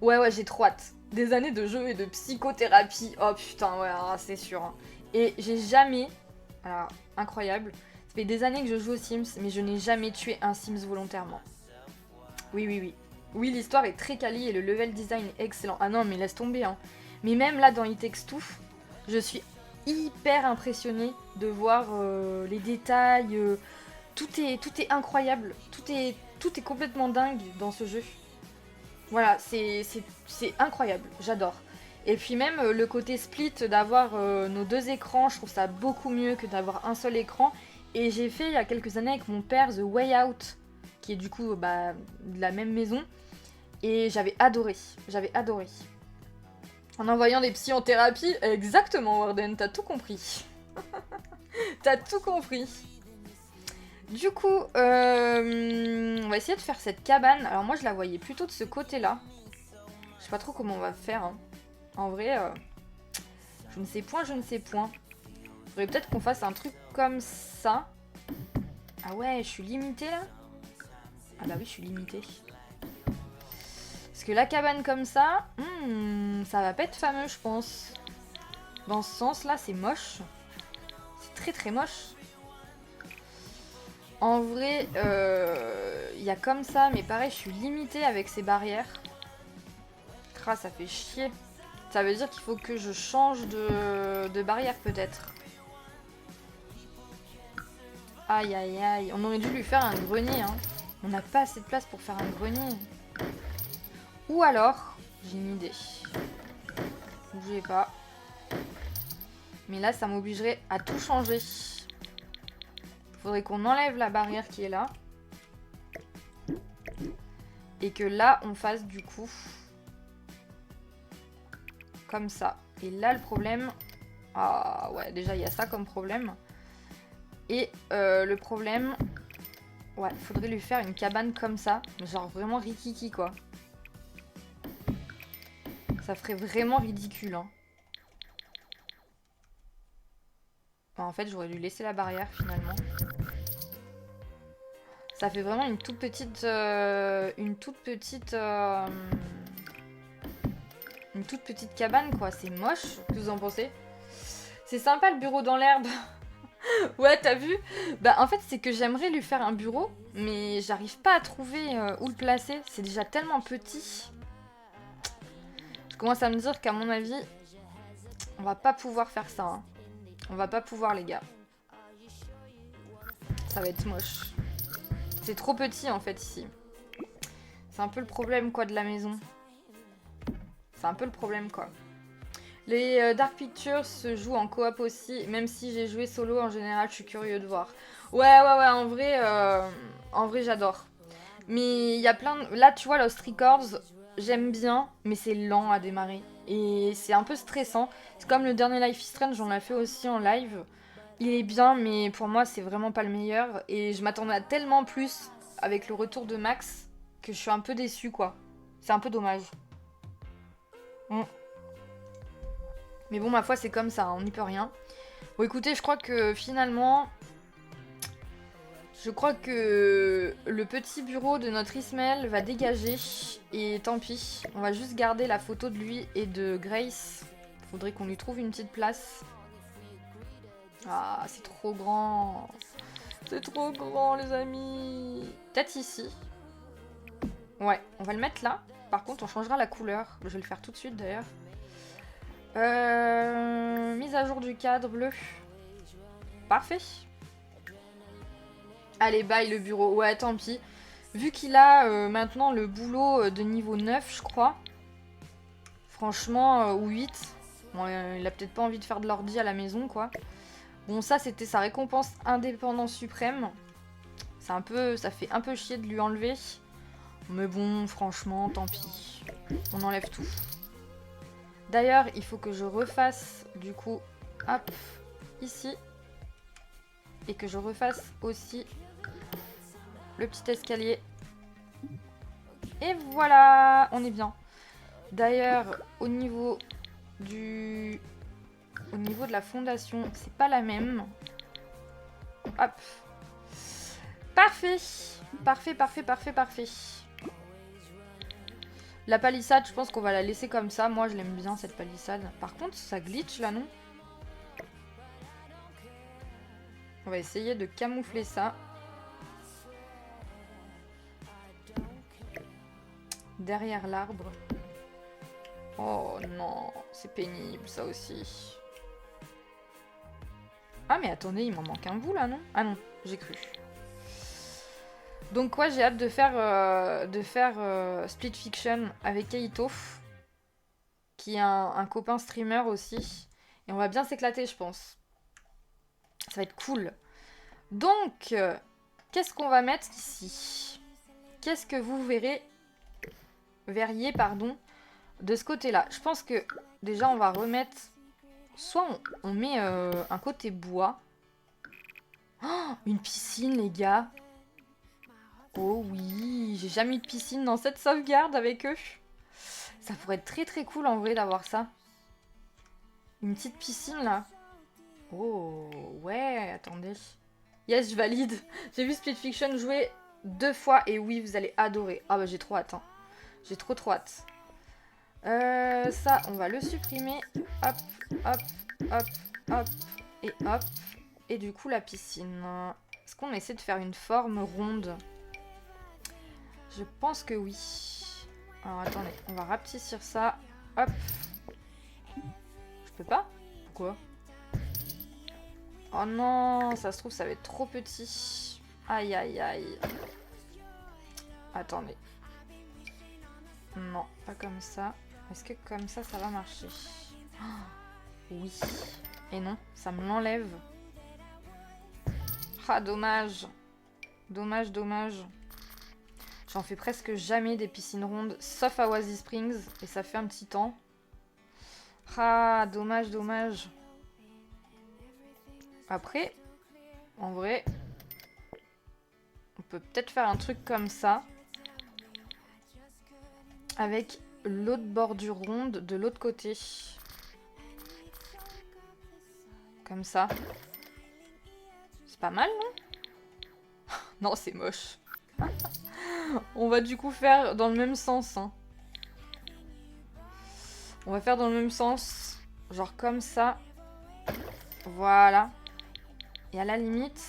Ouais, j'ai trop hâte. Des années de jeu et de psychothérapie. Oh putain, ouais, c'est sûr. Hein. Et j'ai jamais... Alors, incroyable. Ça fait des années que je joue aux Sims, mais je n'ai jamais tué un Sims volontairement. Oui. Oui, l'histoire est très quali et le level design est excellent. Ah non, mais laisse tomber, hein. Mais même là, dans It Takes Two, je suis hyper impressionnée de voir les détails. Tout est incroyable. Tout est complètement dingue dans ce jeu. Voilà, c'est incroyable. J'adore. Et puis même le côté split, d'avoir nos deux écrans, je trouve ça beaucoup mieux que d'avoir un seul écran. Et j'ai fait il y a quelques années avec mon père The Way Out, qui est du coup de la même maison. Et j'avais adoré. En envoyant des psys en thérapie, exactement Warden, t'as tout compris. T'as tout compris. Du coup, on va essayer de faire cette cabane. Alors moi je la voyais plutôt de ce côté-là. Je sais pas trop comment on va faire. Hein. En vrai, je ne sais point. Il faudrait peut-être qu'on fasse un truc comme ça. Ah ouais, je suis limitée là? Ah bah oui, je suis limitée. Parce que la cabane comme ça, ça va pas être fameux, je pense. Dans ce sens-là, c'est moche. C'est très moche. En vrai, il y a comme ça, mais pareil, je suis limitée avec ces barrières. Ah, ça fait chier. Ça veut dire qu'il faut que je change de barrière, peut-être. Aïe, aïe, aïe. On aurait dû lui faire un grenier, hein. On n'a pas assez de place pour faire un grenier. Ou alors, j'ai une idée. Bougez pas. Mais là, ça m'obligerait à tout changer. Faudrait qu'on enlève la barrière qui est là. Et que là, on fasse du coup... comme ça. Et là, le problème... Ah ouais, déjà, il y a ça comme problème. Et le problème... Ouais, faudrait lui faire une cabane comme ça. Genre vraiment rikiki, quoi. Ça ferait vraiment ridicule, hein. Enfin, en fait, j'aurais dû laisser la barrière, finalement. Ça fait vraiment une toute petite... une toute petite cabane, quoi. C'est moche. Qu'est-ce que vous en pensez? C'est sympa, le bureau dans l'herbe. Ouais, t'as vu? Bah, en fait, c'est que j'aimerais lui faire un bureau, mais j'arrive pas à trouver où le placer. C'est déjà tellement petit. Je commence à me dire qu'à mon avis, on va pas pouvoir faire ça, hein. On va pas pouvoir, les gars. Ça va être moche. C'est trop petit, en fait, ici. C'est un peu le problème, quoi, de la maison. C'est un peu le problème, quoi. Les Dark Pictures se jouent en coop aussi, même si j'ai joué solo, en général, je suis curieux de voir. Ouais, en vrai, j'adore. Mais il y a plein de... Là, tu vois, Lost Records, j'aime bien, mais c'est lent à démarrer. Et c'est un peu stressant. C'est comme le dernier Life is Strange, on l'a fait aussi en live. Il est bien, mais pour moi, c'est vraiment pas le meilleur. Et je m'attendais à tellement plus avec le retour de Max que je suis un peu déçue, quoi. C'est un peu dommage. Mais bon, ma foi, c'est comme ça, hein, on n'y peut rien. Bon, écoutez, je crois que finalement... Je crois que le petit bureau de notre Ismaël va dégager. Et tant pis, on va juste garder la photo de lui et de Grace. Faudrait qu'on lui trouve une petite place. Ah, c'est trop grand. C'est trop grand, les amis. Peut-être ici. Ouais, on va le mettre là. Par contre, on changera la couleur. Je vais le faire tout de suite, d'ailleurs. Mise à jour du cadre bleu. Parfait. Allez, bye le bureau. Ouais, tant pis. Vu qu'il a maintenant le boulot de niveau 9, je crois. Franchement, ou 8. Bon, il a peut-être pas envie de faire de l'ordi à la maison, quoi. Bon, ça, c'était sa récompense indépendance suprême. Ça fait un peu chier de lui enlever. Mais bon, franchement, tant pis. On enlève tout. D'ailleurs, il faut que je refasse, du coup, hop, ici. Et que je refasse aussi le petit escalier. Et voilà, on est bien. D'ailleurs, au niveau de la fondation, c'est pas la même. Hop. Parfait. Parfait, parfait, parfait, parfait. La palissade, je pense qu'on va la laisser comme ça. Moi, je l'aime bien, cette palissade. Par contre, ça glitch, là, non? On va essayer de camoufler ça. Derrière l'arbre. Oh non, c'est pénible, ça aussi. Ah, mais attendez, il m'en manque un bout, là, non? Ah non, j'ai cru. Donc ouais, j'ai hâte de faire Split Fiction avec Kaito, qui est un copain streamer aussi. Et on va bien s'éclater, je pense. Ça va être cool. Donc, qu'est-ce qu'on va mettre ici? Qu'est-ce que vous verriez, de ce côté-là? Je pense que déjà, on va remettre... Soit on met un côté bois. Oh, une piscine, les gars. Oh oui, j'ai jamais eu de piscine dans cette sauvegarde avec eux. Ça pourrait être très très cool en vrai d'avoir ça. Une petite piscine là. Oh ouais, attendez. Yes, je valide. J'ai vu Split Fiction jouer 2 fois et oui, vous allez adorer. Ah bah j'ai trop hâte. Hein. J'ai trop hâte. Ça, on va le supprimer. Hop, hop, hop, hop et hop. Et du coup la piscine. Est-ce qu'on essaie de faire une forme ronde? Je pense que oui. Alors attendez, on va rapetissir ça. Hop. Je peux pas? Pourquoi? Oh non, ça se trouve, ça va être trop petit. Aïe, aïe, aïe. Attendez. Non, pas comme ça. Est-ce que comme ça va marcher? Oh, oui. Et non, ça me l'enlève. Ah, dommage. Dommage, dommage. J'en fais presque jamais des piscines rondes, sauf à Oasis Springs, et ça fait un petit temps. Ah, dommage, dommage. Après, en vrai, on peut peut-être faire un truc comme ça. Avec l'autre bordure ronde de l'autre côté. Comme ça. C'est pas mal, non? Non, c'est moche. On va du coup faire dans le même sens. Hein. On va faire dans le même sens. Genre comme ça. Voilà. Et à la limite...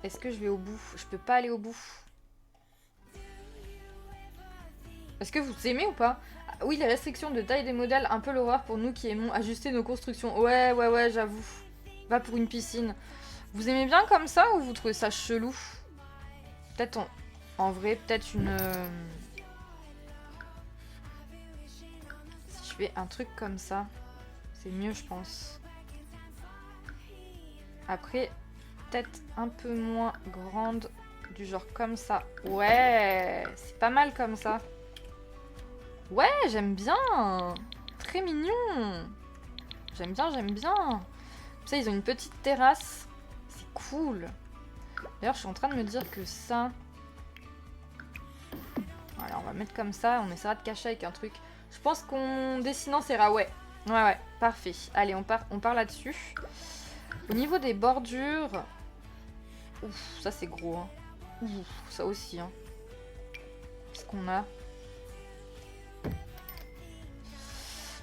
Est-ce que je vais au bout? Je peux pas aller au bout. Est-ce que vous aimez ou pas? Ah, oui, les restrictions de taille des modèles, un peu l'horreur pour nous qui aimons ajuster nos constructions. Ouais, ouais, ouais, j'avoue. Va pour une piscine. Vous aimez bien comme ça ou vous trouvez ça chelou? Peut-être en vrai, peut-être une... Si je fais un truc comme ça, c'est mieux, je pense. Après, peut-être un peu moins grande, du genre comme ça. Ouais, c'est pas mal comme ça. Ouais, j'aime bien. Très mignon. J'aime bien, j'aime bien. Comme ça, ils ont une petite terrasse. C'est cool. D'ailleurs, je suis en train de me dire que ça... Voilà, on va mettre comme ça. On essaiera de cacher avec un truc. Je pense qu'en dessinant, c'est ira. Ouais. Ouais, ouais. Parfait. Allez, on part là-dessus. Au niveau des bordures... Ouf, ça, c'est gros. Hein. Ouf, ça aussi. Hein. Qu'est-ce qu'on a?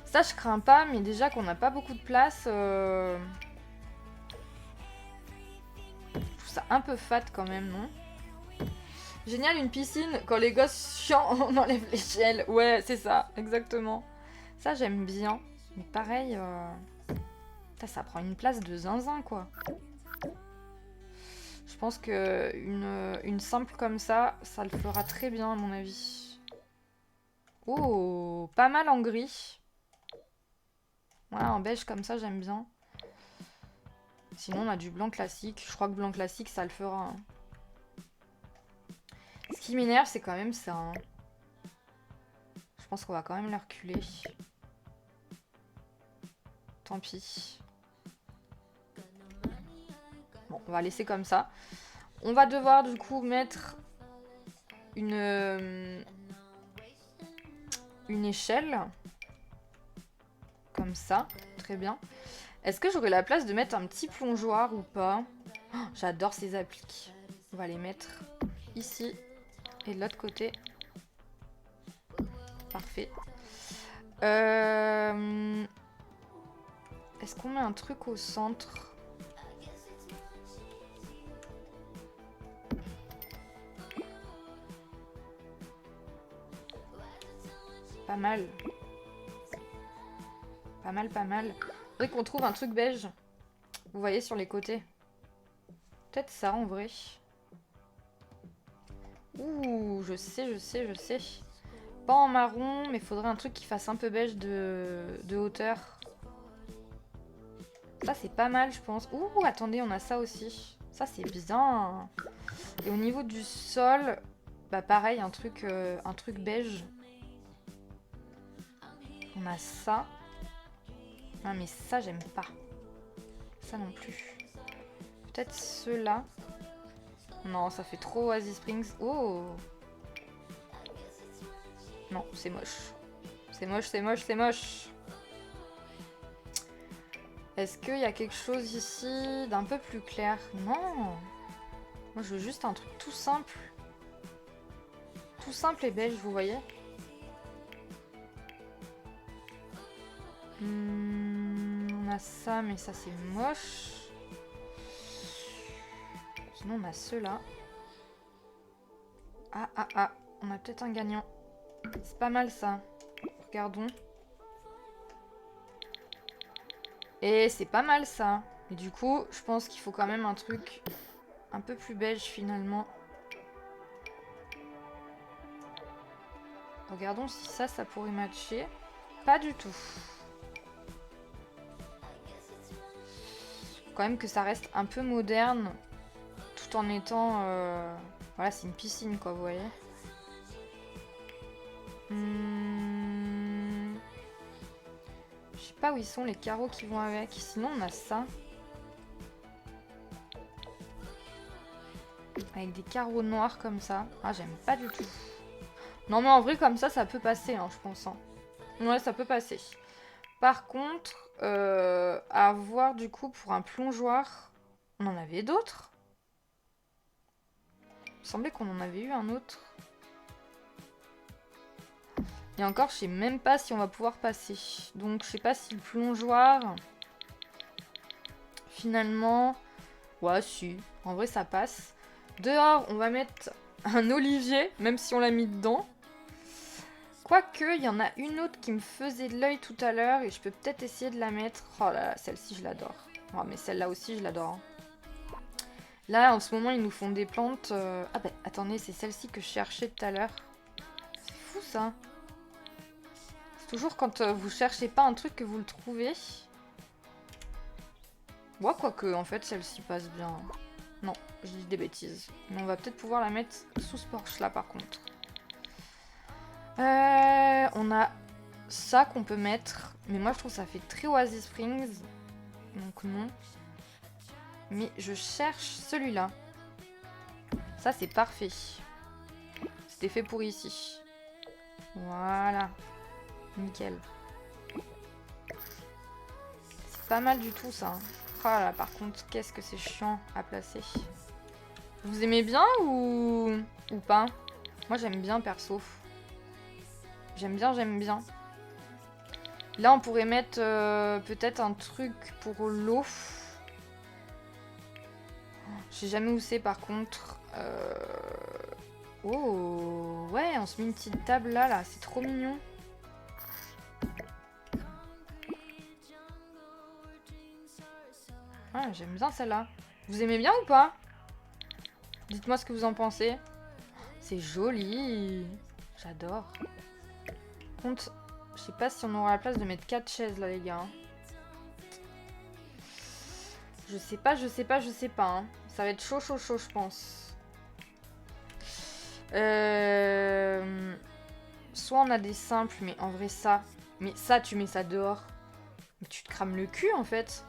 Ça, je crains pas, mais déjà qu'on n'a pas beaucoup de place... Je trouve ça un peu fat quand même, non? Génial, une piscine, quand les gosses chiants, on enlève l'échelle. Ouais, c'est ça, exactement. Ça, j'aime bien. Mais pareil, ça prend une place de zinzin, quoi. Je pense que une simple comme ça le fera très bien, à mon avis. Oh, pas mal en gris. Ouais, en beige comme ça, j'aime bien. Sinon, on a du blanc classique. Je crois que blanc classique, ça le fera. Hein. Ce qui m'énerve, c'est quand même ça. Hein. Je pense qu'on va quand même la reculer. Tant pis. Bon, on va laisser comme ça. On va devoir du coup mettre une échelle. Comme ça. Très bien. Est-ce que j'aurai la place de mettre un petit plongeoir ou pas? Oh, j'adore ces appliques. On va les mettre ici et de l'autre côté. Parfait. Est-ce qu'on met un truc au centre? Pas mal. Pas mal, pas mal. Faudrait qu'on trouve un truc beige. Vous voyez sur les côtés. Peut-être ça en vrai. Ouh, je sais, je sais, je sais. Pas en marron, mais faudrait un truc qui fasse un peu beige de hauteur. Ça, c'est pas mal, je pense. Ouh, attendez, on a ça aussi. Ça, c'est bien. Et au niveau du sol, bah pareil, un truc beige. On a ça. Ah, mais ça, j'aime pas. Ça non plus. Peut-être ceux-là. Non, ça fait trop Oasis Springs. Oh! Non, c'est moche. C'est moche, c'est moche, c'est moche. Est-ce qu'il y a quelque chose ici d'un peu plus clair? Non! Moi, je veux juste un truc tout simple. Tout simple et beige, vous voyez? On a ça, mais ça, c'est moche. Sinon, on a ceux-là. Ah, ah, ah. On a peut-être un gagnant. C'est pas mal, ça. Regardons. Et c'est pas mal, ça. Et du coup, je pense qu'il faut quand même un truc un peu plus beige finalement. Regardons si ça pourrait matcher. Pas du tout. Faut quand même que ça reste un peu moderne. Tout en étant... Voilà, c'est une piscine quoi, vous voyez. Je sais pas où ils sont les carreaux qui vont avec. Sinon, on a ça. Avec des carreaux noirs comme ça. Ah, j'aime pas du tout. Non, mais en vrai, comme ça peut passer, hein, je pense. Hein. Ouais, ça peut passer. Par contre, à voir du coup pour un plongeoir. On en avait d'autres? Il me semblait qu'on en avait eu un autre. Et encore, je sais même pas si on va pouvoir passer. Donc, je sais pas si le plongeoir... Finalement... Ouais, si. En vrai, ça passe. Dehors, on va mettre un olivier, même si on l'a mis dedans. Quoique, il y en a une autre qui me faisait de l'œil tout à l'heure et je peux peut-être essayer de la mettre. Oh là là, celle-ci, je l'adore. Oh, mais celle-là aussi, je l'adore. Hein. Là, en ce moment, ils nous font des plantes... Ah bah, attendez, c'est celle-ci que je cherchais tout à l'heure. C'est fou, ça. C'est toujours quand vous cherchez pas un truc que vous le trouvez. Ouais, quoique, en fait, celle-ci passe bien. Non, je dis des bêtises. Mais on va peut-être pouvoir la mettre sous ce porche-là, par contre. On a ça qu'on peut mettre. Mais moi, je trouve que ça fait très Oasis Springs. Donc non. Mais je cherche celui-là. Ça, c'est parfait. C'était fait pour ici. Voilà. Nickel. C'est pas mal du tout, ça. Oh là, par contre, qu'est-ce que c'est chiant à placer. Vous aimez bien ou pas? Moi, j'aime bien, perso. J'aime bien, j'aime bien. Là, on pourrait mettre peut-être un truc pour l'eau. Je sais jamais où c'est, par contre. Oh, ouais, on se met une petite table là. C'est trop mignon. Ah, j'aime bien celle-là. Vous aimez bien ou pas? Dites-moi ce que vous en pensez. C'est joli. J'adore. Par contre, je sais pas si on aura la place de mettre 4 chaises là, les gars. Je sais pas, je sais pas, je sais pas. Hein. Ça va être chaud, chaud, chaud, je pense. Soit on a des simples, mais en vrai ça... Mais ça, tu mets ça dehors. Mais tu te crames le cul, en fait.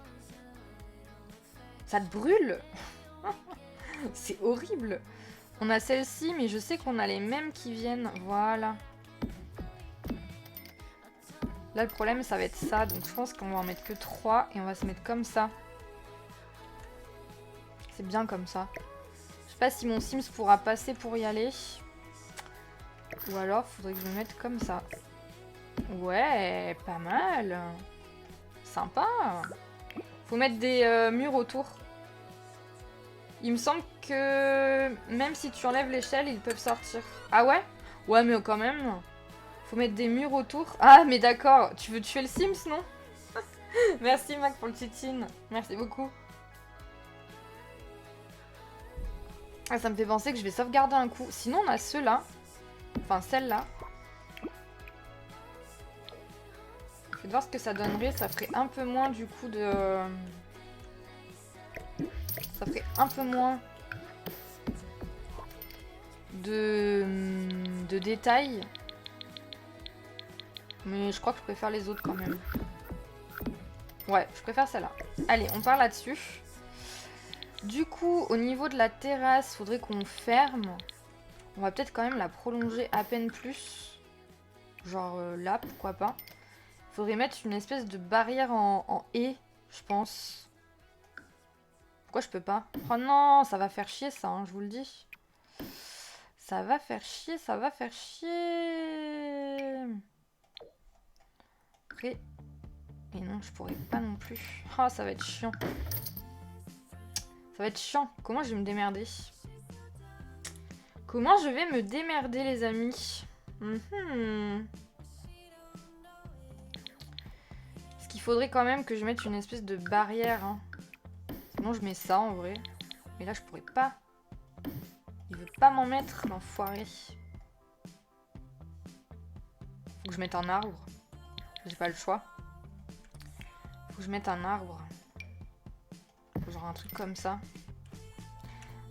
Ça te brûle. C'est horrible. On a celle-ci, mais je sais qu'on a les mêmes qui viennent. Voilà. Là, le problème, ça va être ça. Donc, je pense qu'on va en mettre que 3. Et on va se mettre comme ça. C'est bien comme ça. Je sais pas si mon Sims pourra passer pour y aller. Ou alors, faudrait que je me mette comme ça. Ouais, pas mal. Sympa. Faut mettre des murs autour. Il me semble que même si tu enlèves l'échelle, ils peuvent sortir. Ah ouais? Ouais, mais quand même. Faut mettre des murs autour. Ah, mais d'accord. Tu veux tuer le Sims, non? Merci, Mac, pour le titine. Merci beaucoup. Ah, ça me fait penser que je vais sauvegarder un coup. Sinon, on a ceux-là. Enfin, celle-là. Je vais voir ce que ça donnerait. Ça ferait un peu moins, du coup, de... Ça ferait un peu moins de détails. Mais je crois que je préfère les autres quand même. Ouais, je préfère celle-là. Allez, on part là-dessus. Du coup, au niveau de la terrasse, faudrait qu'on ferme. On va peut-être quand même la prolonger à peine plus. Genre là, pourquoi pas. Faudrait mettre une espèce de barrière en haie, je pense. Pourquoi je peux pas? Oh non, ça va faire chier ça, hein, je vous le dis. Ça va faire chier, ça va faire chier. Après... Et non, je pourrais pas non plus. Oh, ça va être chiant. Ça va être chiant. Comment je vais me démerder? Comment je vais me démerder, les amis? Parce qu'il faudrait quand même que je mette une espèce de barrière. Hein. Sinon je mets ça en vrai. Mais là je pourrais pas. Il veut pas m'en mettre, l'enfoiré. Faut que je mette un arbre. J'ai pas le choix. Faut que je mette un arbre. Genre un truc comme ça.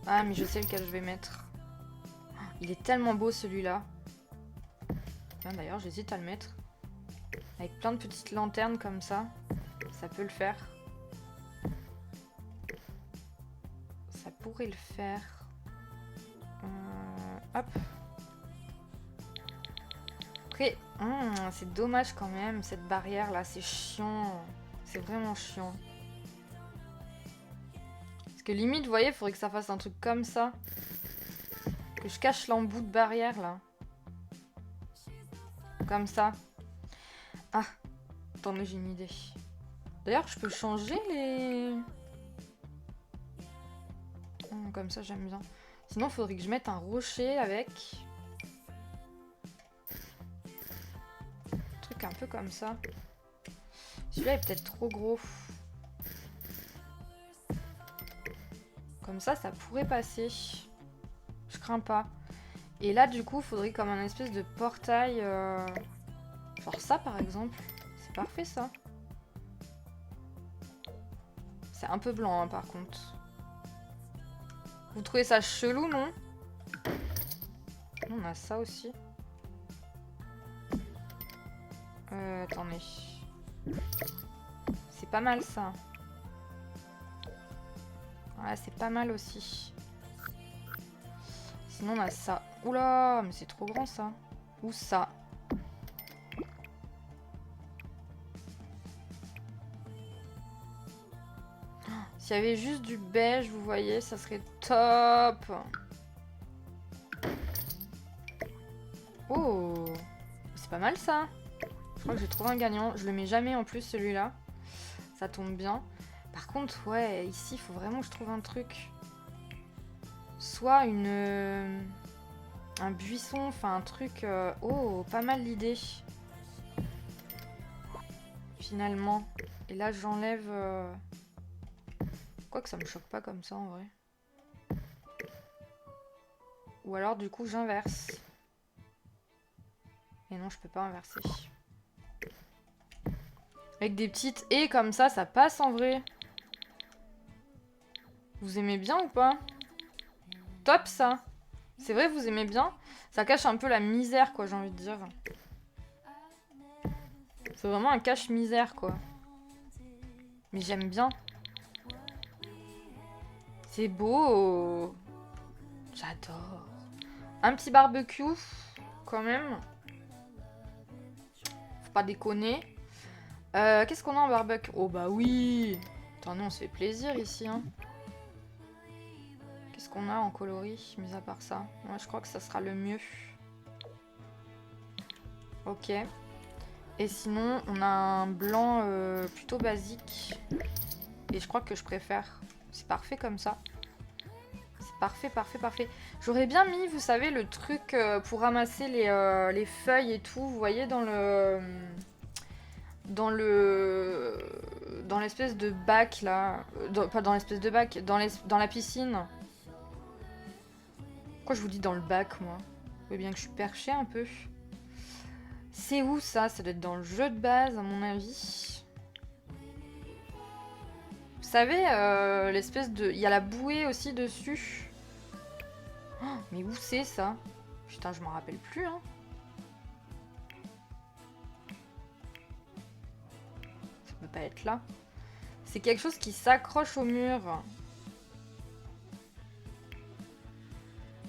Ah mais je sais lequel je vais mettre. Il est tellement beau celui-là. D'ailleurs j'hésite à le mettre. Avec plein de petites lanternes comme ça. Ça peut le faire. Ça pourrait le faire. Hop. Après, c'est dommage quand même, cette barrière là, c'est chiant. C'est vraiment chiant. Parce que limite, vous voyez, il faudrait que ça fasse un truc comme ça. Que je cache l'embout de barrière là. Comme ça. Ah, attendez, j'ai une idée. D'ailleurs, je peux changer les... comme ça, j'aime bien. Sinon, il faudrait que je mette un rocher avec... un truc un peu comme ça. Celui-là est peut-être trop gros. Comme ça pourrait passer. Je crains pas. Et là, du coup, il faudrait comme un espèce de portail... genre ça, par exemple. C'est parfait, ça. C'est un peu blanc, hein, par contre. Vous trouvez ça chelou, non? On a ça aussi. Attendez. C'est pas mal, ça. Ouais, c'est pas mal aussi. Sinon, on a ça. Oula, mais c'est trop grand, ça. Ou ça. S'il y avait juste du beige, vous voyez, ça serait top. Oh, c'est pas mal ça. Je crois que j'ai trouvé un gagnant. Je le mets jamais en plus celui-là. Ça tombe bien. Par contre, ouais, ici, il faut vraiment que je trouve un truc. Soit un buisson, enfin un truc... Oh, pas mal l'idée. Finalement. Et là, j'enlève... Quoique ça me choque pas comme ça en vrai. Ou alors du coup j'inverse. Et non, je peux pas inverser. Avec des petites et comme ça passe en vrai. Vous aimez bien ou pas? Top ça. C'est vrai, vous aimez bien? Ça cache un peu la misère quoi, j'ai envie de dire. C'est vraiment un cache-misère quoi. Mais j'aime bien. C'est beau. J'adore. Un petit barbecue, quand même. Faut pas déconner. Qu'est-ce qu'on a en barbecue? Oh bah oui. Attendez, on se fait plaisir ici. Hein. Qu'est-ce qu'on a en coloris, mis à part ça? Ouais, je crois que ça sera le mieux. Ok. Et sinon, on a un blanc plutôt basique. Et je crois que je préfère. C'est parfait comme ça. C'est parfait, parfait, parfait. J'aurais bien mis, vous savez, le truc pour ramasser les feuilles et tout. Vous voyez, dans l'espèce de bac, là. Pas dans l'espèce de bac, dans la piscine. Pourquoi je vous dis dans le bac, moi? Vous voyez bien que je suis perchée un peu. C'est où, ça? Ça doit être dans le jeu de base, à mon avis. Vous savez, l'espèce de... Il y a la bouée aussi dessus. Oh, mais où c'est ça? Putain, je m'en rappelle plus, hein. Ça peut pas être là. C'est quelque chose qui s'accroche au mur.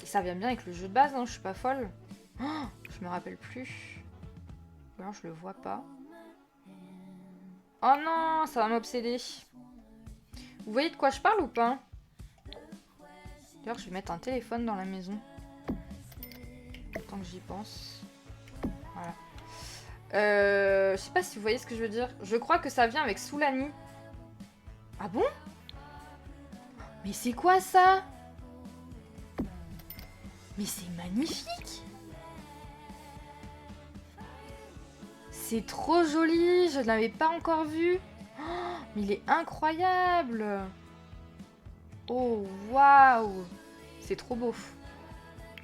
Et ça vient bien avec le jeu de base, hein, je suis pas folle. Oh, je me rappelle plus. Ou alors je le vois pas. Oh non, ça va m'obséder. Vous voyez de quoi je parle ou pas? D'ailleurs, je vais mettre un téléphone dans la maison. Tant que j'y pense. Voilà. Je sais pas si vous voyez ce que je veux dire. Je crois que ça vient avec Soulani. Ah bon? Mais c'est quoi ça? Mais c'est magnifique! C'est trop joli! Je ne l'avais pas encore vu! Oh, mais il est incroyable! Oh, waouh! C'est trop beau.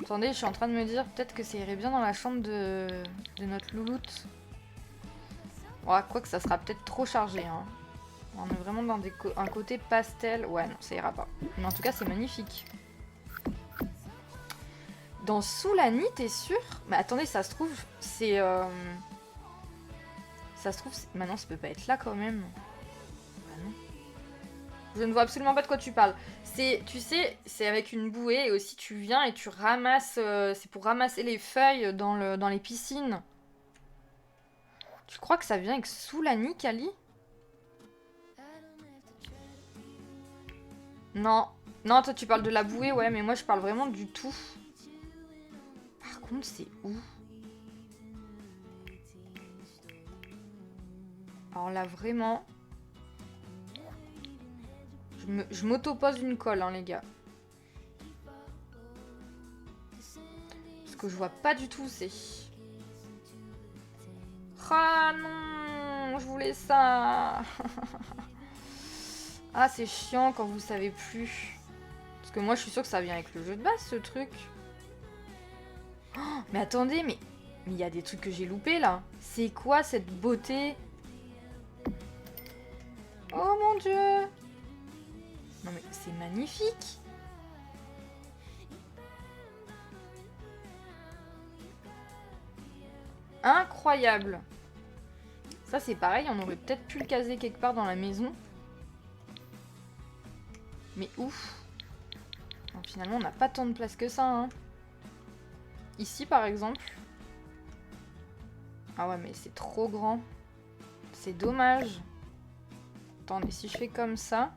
Attendez, je suis en train de me dire peut-être que ça irait bien dans la chambre de notre louloute. Ouais, quoique ça sera peut-être trop chargé. Hein. On est vraiment dans un côté pastel. Ouais, non, ça ira pas. Mais en tout cas, c'est magnifique. Dans Soulani, t'es sûr? Mais attendez, ça se trouve, c'est... Ça se trouve, maintenant ça peut pas être là quand même. Ah non. Je ne vois absolument pas de quoi tu parles. C'est, tu sais, c'est avec une bouée et aussi tu viens et tu ramasses... c'est pour ramasser les feuilles dans les piscines. Tu crois que ça vient avec Soulani, Kali? Non. Non, toi tu parles de la bouée, ouais, mais moi je parle vraiment du tout. Par contre, c'est où? Alors là, vraiment... Je m'auto-pose une colle, hein, les gars. Parce que je vois pas du tout où c'est. Ah non, je voulais ça. Ah, c'est chiant quand vous savez plus. Parce que moi, je suis sûre que ça vient avec le jeu de base, ce truc. Oh, mais attendez, mais il y a des trucs que j'ai loupés, là. C'est quoi, cette beauté? Oh, mon Dieu. Non, mais c'est magnifique. Incroyable. Ça, c'est pareil, on aurait peut-être pu le caser quelque part dans la maison. Mais ouf. Non, finalement, on n'a pas tant de place que ça. Hein. Ici, par exemple. Ah ouais, mais c'est trop grand. C'est dommage. Attendez, si je fais comme ça...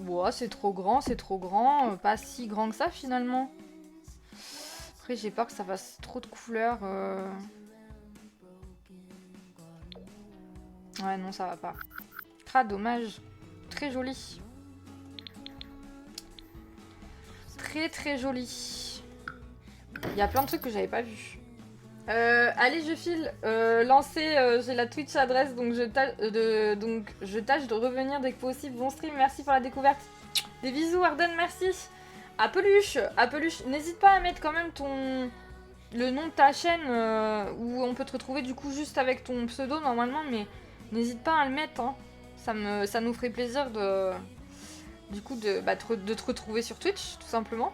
Ouah, c'est trop grand, c'est trop grand. Pas si grand que ça, finalement. Après, j'ai peur que ça fasse trop de couleurs. Ouais, non, ça va pas. Ah, dommage. Très joli. Très, très joli. Il y a plein de trucs que j'avais pas vus. Allez, je file. Lancer, j'ai la Twitch adresse, donc je tâche de revenir dès que possible. Bon stream, merci pour la découverte. Des bisous, Arden, merci. Appeluche, n'hésite pas à mettre quand même le nom de ta chaîne où on peut te retrouver du coup juste avec ton pseudo normalement, mais n'hésite pas à le mettre. Hein. Ça nous ferait plaisir de te retrouver sur Twitch, tout simplement.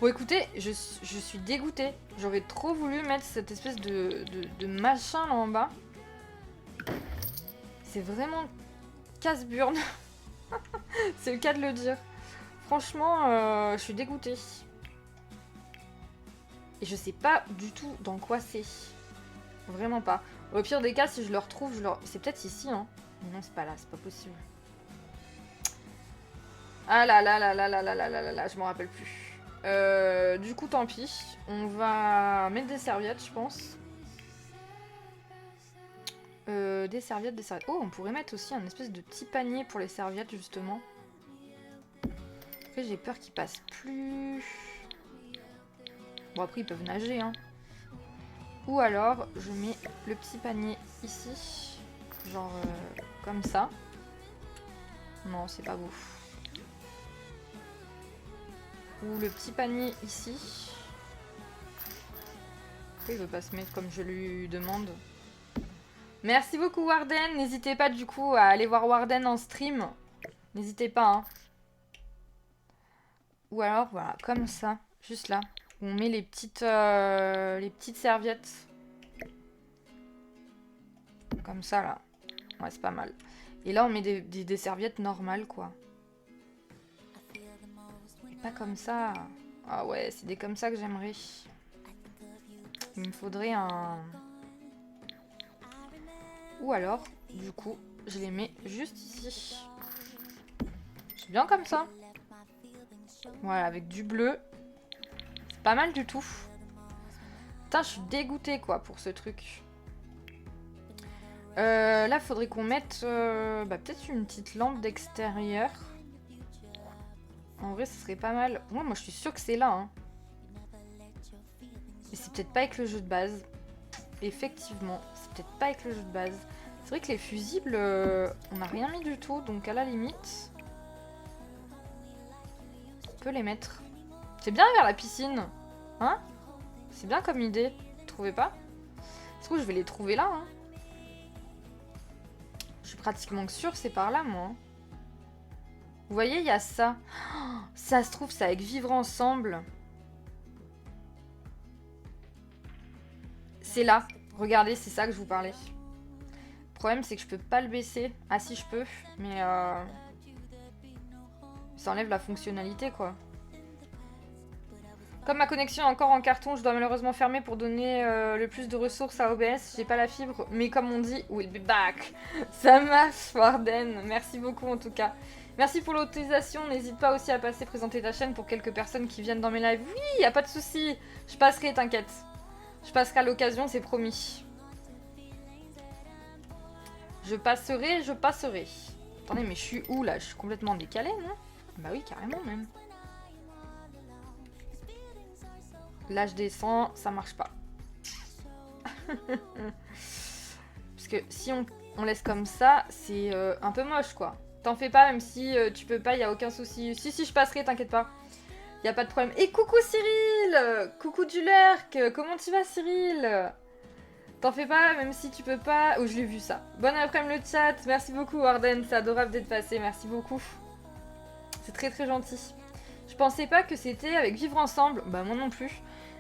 Bon écoutez, je suis dégoûtée. J'aurais trop voulu mettre cette espèce de machin là en bas. C'est vraiment casse-burne. C'est le cas de le dire. Franchement, je suis dégoûtée. Et je sais pas du tout dans quoi c'est. Vraiment pas. Au pire des cas, si je le retrouve, c'est peut-être ici, hein. Mais non, c'est pas là, c'est pas possible. Ah là là là là là là là là là là, je m'en rappelle plus. Du coup, tant pis. On va mettre des serviettes, je pense. Des serviettes. Oh, on pourrait mettre aussi un espèce de petit panier pour les serviettes, justement. Après, j'ai peur qu'ils passent plus. Bon, après, ils peuvent nager, hein. Ou alors, je mets le petit panier ici. Genre, comme ça. Non, c'est pas beau. Ou le petit panier ici. Pourquoi il veut pas se mettre comme je lui demande? Merci beaucoup Warden. N'hésitez pas du coup à aller voir Warden en stream. N'hésitez pas. Hein. Ou alors voilà, comme ça. Juste là. On met les petites serviettes. Comme ça là. Ouais, c'est pas mal. Et là on met des serviettes normales quoi. Pas comme ça. Ah ouais, c'est des comme ça que j'aimerais. Il me faudrait un... Ou alors, du coup, je les mets juste ici. C'est bien comme ça. Voilà, avec du bleu. C'est pas mal du tout. Putain, je suis dégoûtée quoi pour ce truc. Là, faudrait qu'on mette peut-être une petite lampe d'extérieur. En vrai, ce serait pas mal. Ouais, moi, je suis sûre que c'est là. Hein. Mais c'est peut-être pas avec le jeu de base. Effectivement, c'est peut-être pas avec le jeu de base. C'est vrai que les fusibles, on n'a rien mis du tout, donc à la limite, on peut les mettre. C'est bien vers la piscine, hein? C'est bien comme idée, vous trouvez pas? Du coup, je vais les trouver là, hein. Je suis pratiquement sûre c'est par là, moi. Vous voyez, il y a ça. Oh, ça se trouve, c'est avec vivre ensemble. C'est là. Regardez, c'est ça que je vous parlais. Le problème, c'est que je peux pas le baisser. Ah si, je peux, mais ça enlève la fonctionnalité, quoi. Comme ma connexion est encore en carton, je dois malheureusement fermer pour donner le plus de ressources à OBS. J'ai pas la fibre, mais comme on dit, we'll be back. Ça marche, Warden. Merci beaucoup en tout cas. Merci pour l'autorisation. N'hésite pas aussi à passer présenter ta chaîne pour quelques personnes qui viennent dans mes lives. Oui, y a pas de souci. Je passerai, t'inquiète. Je passerai à l'occasion, c'est promis. Je passerai, je passerai. Attendez, mais je suis où là? Je suis complètement décalée, non? Bah oui, carrément même. Là, je descends, ça marche pas. Parce que si on laisse comme ça, c'est un peu moche, quoi. T'en fais pas, même si tu peux pas, y a aucun souci. Si, je passerai, t'inquiète pas. Y a pas de problème. Et coucou Cyril! Coucou du lurk! Comment tu vas, Cyril? T'en fais pas, même si tu peux pas... Oh, je l'ai vu, ça. Bonne après-midi, le chat. Merci beaucoup, Warden. C'est adorable d'être passé. Merci beaucoup. C'est très, très gentil. Je pensais pas que c'était avec Vivre Ensemble. Bah, moi non plus.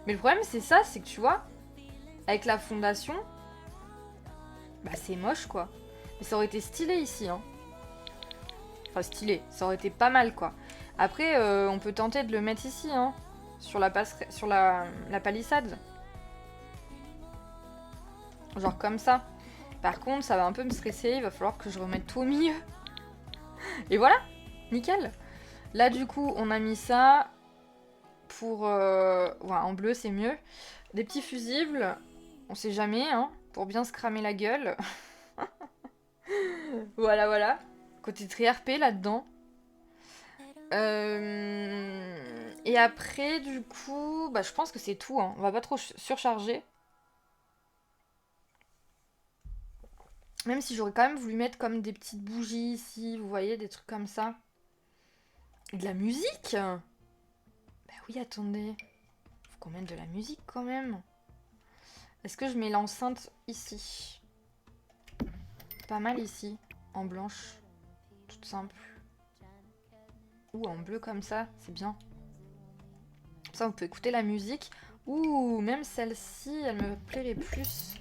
Mais le problème, c'est ça, c'est que tu vois, avec la fondation, bah c'est moche, quoi. Mais ça aurait été stylé ici, hein. Enfin, stylé, ça aurait été pas mal, quoi. Après, on peut tenter de le mettre ici, hein, sur la palissade. Genre comme ça. Par contre, ça va un peu me stresser, il va falloir que je remette tout au milieu. Et voilà, nickel. Là, du coup, on a mis ça... Pour... Ouais, en bleu, c'est mieux. Des petits fusibles. On sait jamais, hein. Pour bien se cramer la gueule. Voilà, voilà. Côté très RP là-dedans. Et après, du coup... Bah, je pense que c'est tout, hein. On va pas trop surcharger. Même si j'aurais quand même voulu mettre comme des petites bougies ici. Vous voyez, des trucs comme ça. Et de la musique. Bah oui, attendez. Faut qu'on mette de la musique quand même. Est-ce que je mets l'enceinte ici? Pas mal ici. En blanche. Toute simple. Ou en bleu comme ça. C'est bien. Comme ça, on peut écouter la musique. Ouh, même celle-ci, elle me plairait plus.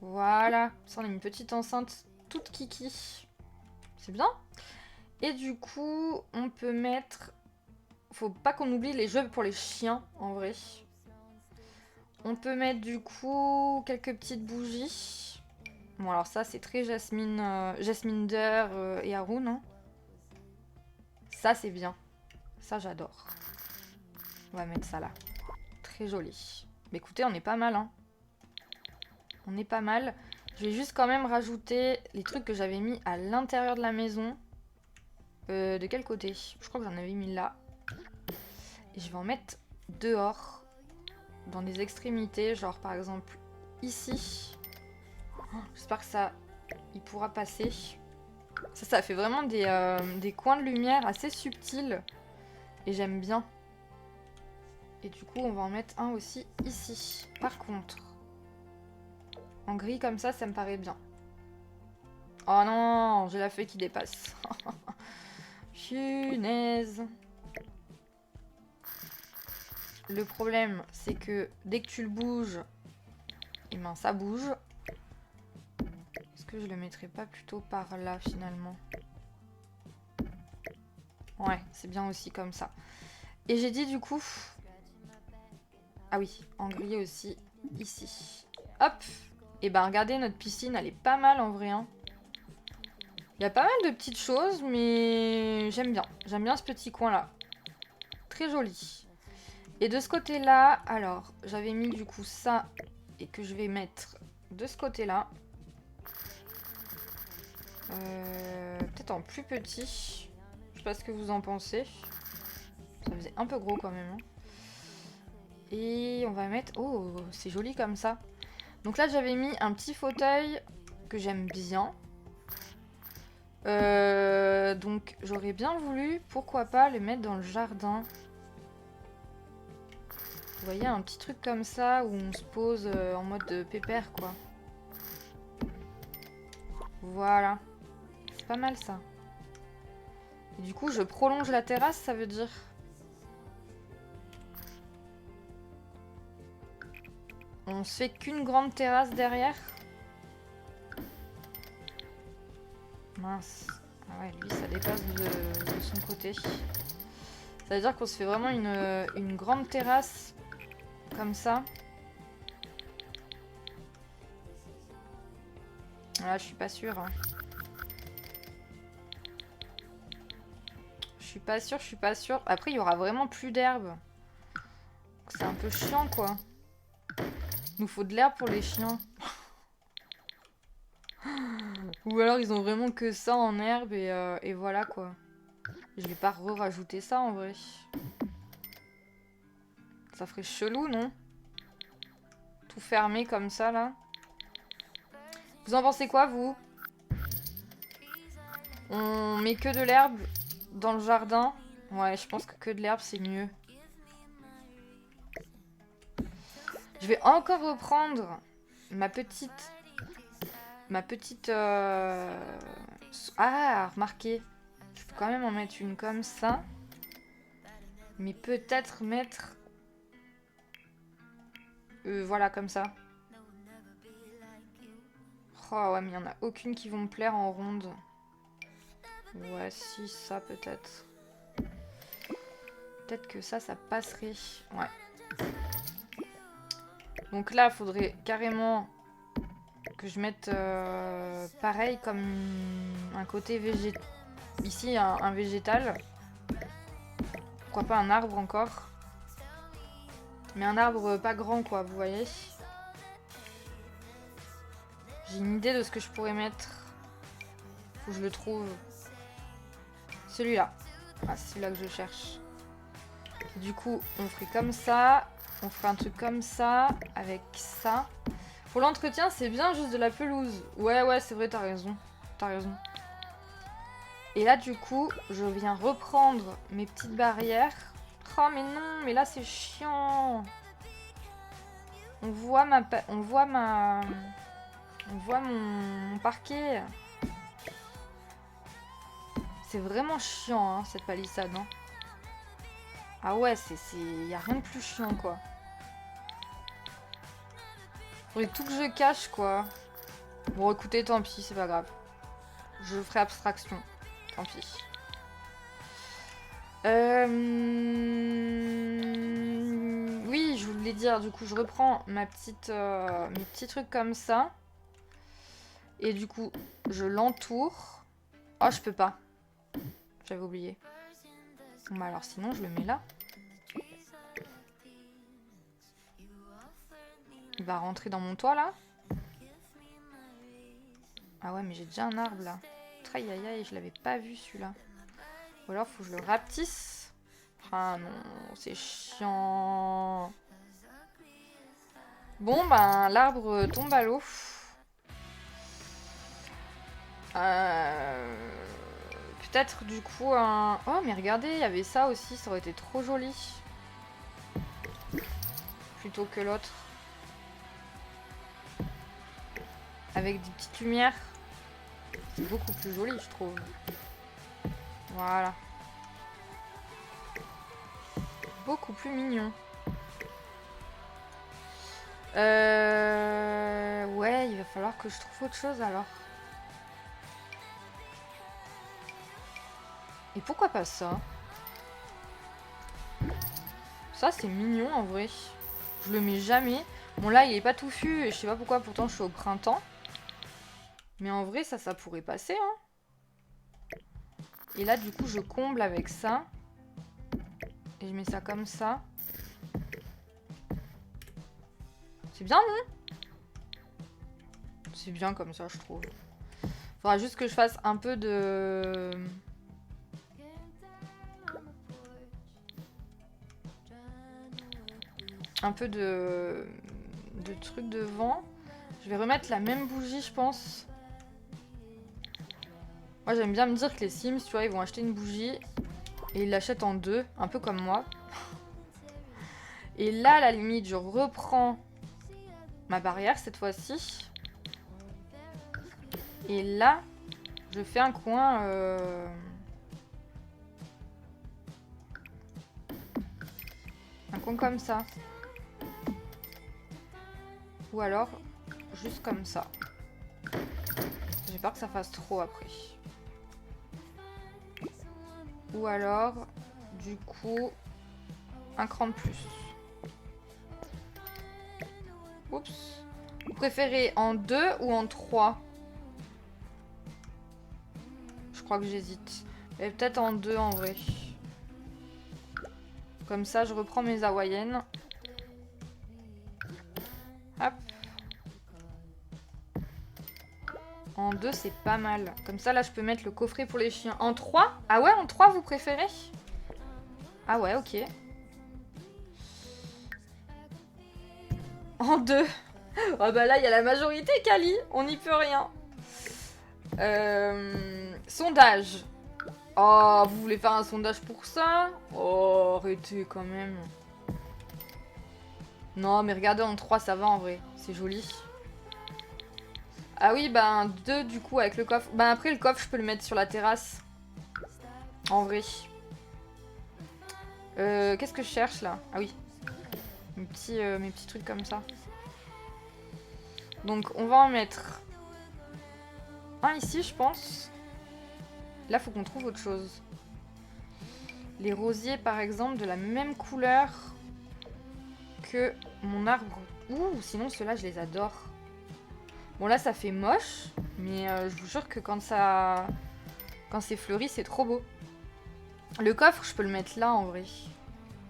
Voilà. Ça, on a une petite enceinte toute kiki. C'est bien. Et du coup, on peut mettre... Faut pas qu'on oublie les jeux pour les chiens, en vrai. On peut mettre du coup quelques petites bougies. Bon, alors ça, c'est très Jasminder et Haroun. Hein. Ça, c'est bien. Ça, j'adore. On va mettre ça là. Très joli. Mais écoutez, on est pas mal. Hein. On est pas mal. Je vais juste quand même rajouter les trucs que j'avais mis à l'intérieur de la maison. De quel côté? Je crois que j'en avais mis là. Et je vais en mettre dehors. Dans les extrémités. Genre par exemple ici. Oh, j'espère que ça... Il pourra passer. Ça fait vraiment des coins de lumière assez subtils. Et j'aime bien. Et du coup, on va en mettre un aussi ici. Par contre, en gris comme ça me paraît bien. Oh non, j'ai la feuille qui dépasse. Punaise. Le problème, c'est que dès que tu le bouges, et ben ça bouge. Est-ce que je le mettrais pas plutôt par là finalement? Ouais, c'est bien aussi comme ça. Et j'ai dit du coup... Ah oui, en gris aussi, ici. Hop. Et ben regardez, notre piscine, elle est pas mal en vrai. Hein. Il y a pas mal de petites choses, mais j'aime bien. J'aime bien ce petit coin-là. Très joli. Et de ce côté-là, alors, j'avais mis du coup ça, et que je vais mettre de ce côté-là. Peut-être en plus petit. Je sais pas ce que vous en pensez. Ça faisait un peu gros quand même. Hein. Et on va mettre... Oh, c'est joli comme ça. Donc là, j'avais mis un petit fauteuil que j'aime bien. Donc j'aurais bien voulu, pourquoi pas, les mettre dans le jardin. Vous voyez, un petit truc comme ça où on se pose en mode pépère, quoi. Voilà. C'est pas mal, ça. Et du coup, je prolonge la terrasse, ça veut dire... On se fait qu'une grande terrasse derrière. Mince. Ah ouais, lui, ça dépasse de son côté. Ça veut dire qu'on se fait vraiment une grande terrasse comme ça. Là, je suis pas sûre. Hein. Je suis pas sûre, je suis pas sûre. Après, il y aura vraiment plus d'herbe. C'est un peu chiant, quoi. Il nous faut de l'herbe pour les chiens. Ou alors, ils ont vraiment que ça en herbe et voilà, quoi. Je vais pas rajouter ça, en vrai. Ça ferait chelou, non? Tout fermé comme ça, là. Vous en pensez quoi, vous? On met que de l'herbe dans le jardin? Ouais, je pense que de l'herbe, c'est mieux. Je vais encore reprendre ma petite... Ah, remarquez. Je peux quand même en mettre une comme ça. Mais peut-être mettre... voilà, comme ça. Oh ouais, mais il n'y en a aucune qui vont me plaire en ronde. Ouais, si, ça peut-être. Peut-être que ça passerait. Ouais. Donc là, il faudrait carrément que je mette pareil comme un côté végétal. Ici, un végétal. Pourquoi pas un arbre encore? Mais un arbre pas grand, quoi, vous voyez? J'ai une idée de ce que je pourrais mettre. Faut que je le trouve. Celui-là. Ah, c'est celui-là que je cherche. Du coup, on ferait comme ça. On ferait un truc comme ça. Avec ça. Pour l'entretien, c'est bien juste de la pelouse. Ouais, c'est vrai, t'as raison. T'as raison. Et là, du coup, je viens reprendre mes petites barrières. Oh, mais non, mais là, c'est chiant. On voit mon parquet. C'est vraiment chiant, hein, cette palissade. Hein. Ah ouais, y a rien de plus chiant, quoi. Faudrait tout que je cache, quoi. Bon, écoutez, tant pis, c'est pas grave. Je ferai abstraction. Tant pis. Oui, je voulais dire, du coup, je reprends mes petits trucs comme ça. Et du coup, je l'entoure. Oh, je peux pas. J'avais oublié. Bon, bah alors sinon, je le mets là. Il va rentrer dans mon toit, là. Ah ouais, mais j'ai déjà un arbre, là. Aïe, aïe, aïe, je l'avais pas vu, celui-là. Ou alors, faut que je le rapetisse. Ah non, c'est chiant. Bon, ben, l'arbre tombe à l'eau. Peut-être, du coup, un... Oh, mais regardez, il y avait ça aussi, ça aurait été trop joli. Plutôt que l'autre. Avec des petites lumières. C'est beaucoup plus joli, je trouve. Voilà. Beaucoup plus mignon. Ouais, il va falloir que je trouve autre chose alors. Et pourquoi pas ça? Ça, c'est mignon en vrai. Je le mets jamais. Bon, là, il est pas touffu et je sais pas pourquoi, pourtant je suis au printemps. Mais en vrai, ça pourrait passer, hein. Et là, du coup, je comble avec ça. Et je mets ça comme ça. C'est bien, non? C'est bien comme ça, je trouve. Faudra juste que je fasse un peu de... trucs devant. Je vais remettre la même bougie, je pense. Moi j'aime bien me dire que les Sims, tu vois, ils vont acheter une bougie et ils l'achètent en deux, un peu comme moi. Et là, à la limite, je reprends ma barrière cette fois-ci. Et là, je fais un coin... Un coin comme ça. Ou alors, juste comme ça. J'ai peur que ça fasse trop après. Ou alors, du coup, un cran de plus. Oups. Vous préférez en 2 ou en 3? Je crois que j'hésite. Mais peut-être en 2 en vrai. Comme ça, je reprends mes hawaïennes. Hop. En 2, c'est pas mal. Comme ça, là, je peux mettre le coffret pour les chiens. En 3? Ah ouais, en 3, vous préférez? Ah ouais, ok. En 2. Oh bah là, il y a la majorité, Kali. On n'y peut rien. Sondage. Oh, vous voulez faire un sondage pour ça? Oh, arrêtez quand même. Non, mais regardez, en 3, ça va en vrai. C'est joli. Ah oui, bah 2 du coup avec le coffre. Bah après, le coffre, je peux le mettre sur la terrasse. En vrai. Qu'est-ce que je cherche là? Ah oui. Mes petits trucs comme ça. Donc, on va en mettre un ici, je pense. Là, faut qu'on trouve autre chose. Les rosiers, par exemple, de la même couleur que mon arbre. Ouh, sinon, ceux-là, je les adore. Bon, là, ça fait moche. Mais je vous jure que quand c'est fleuri, c'est trop beau. Le coffre, je peux le mettre là, en vrai.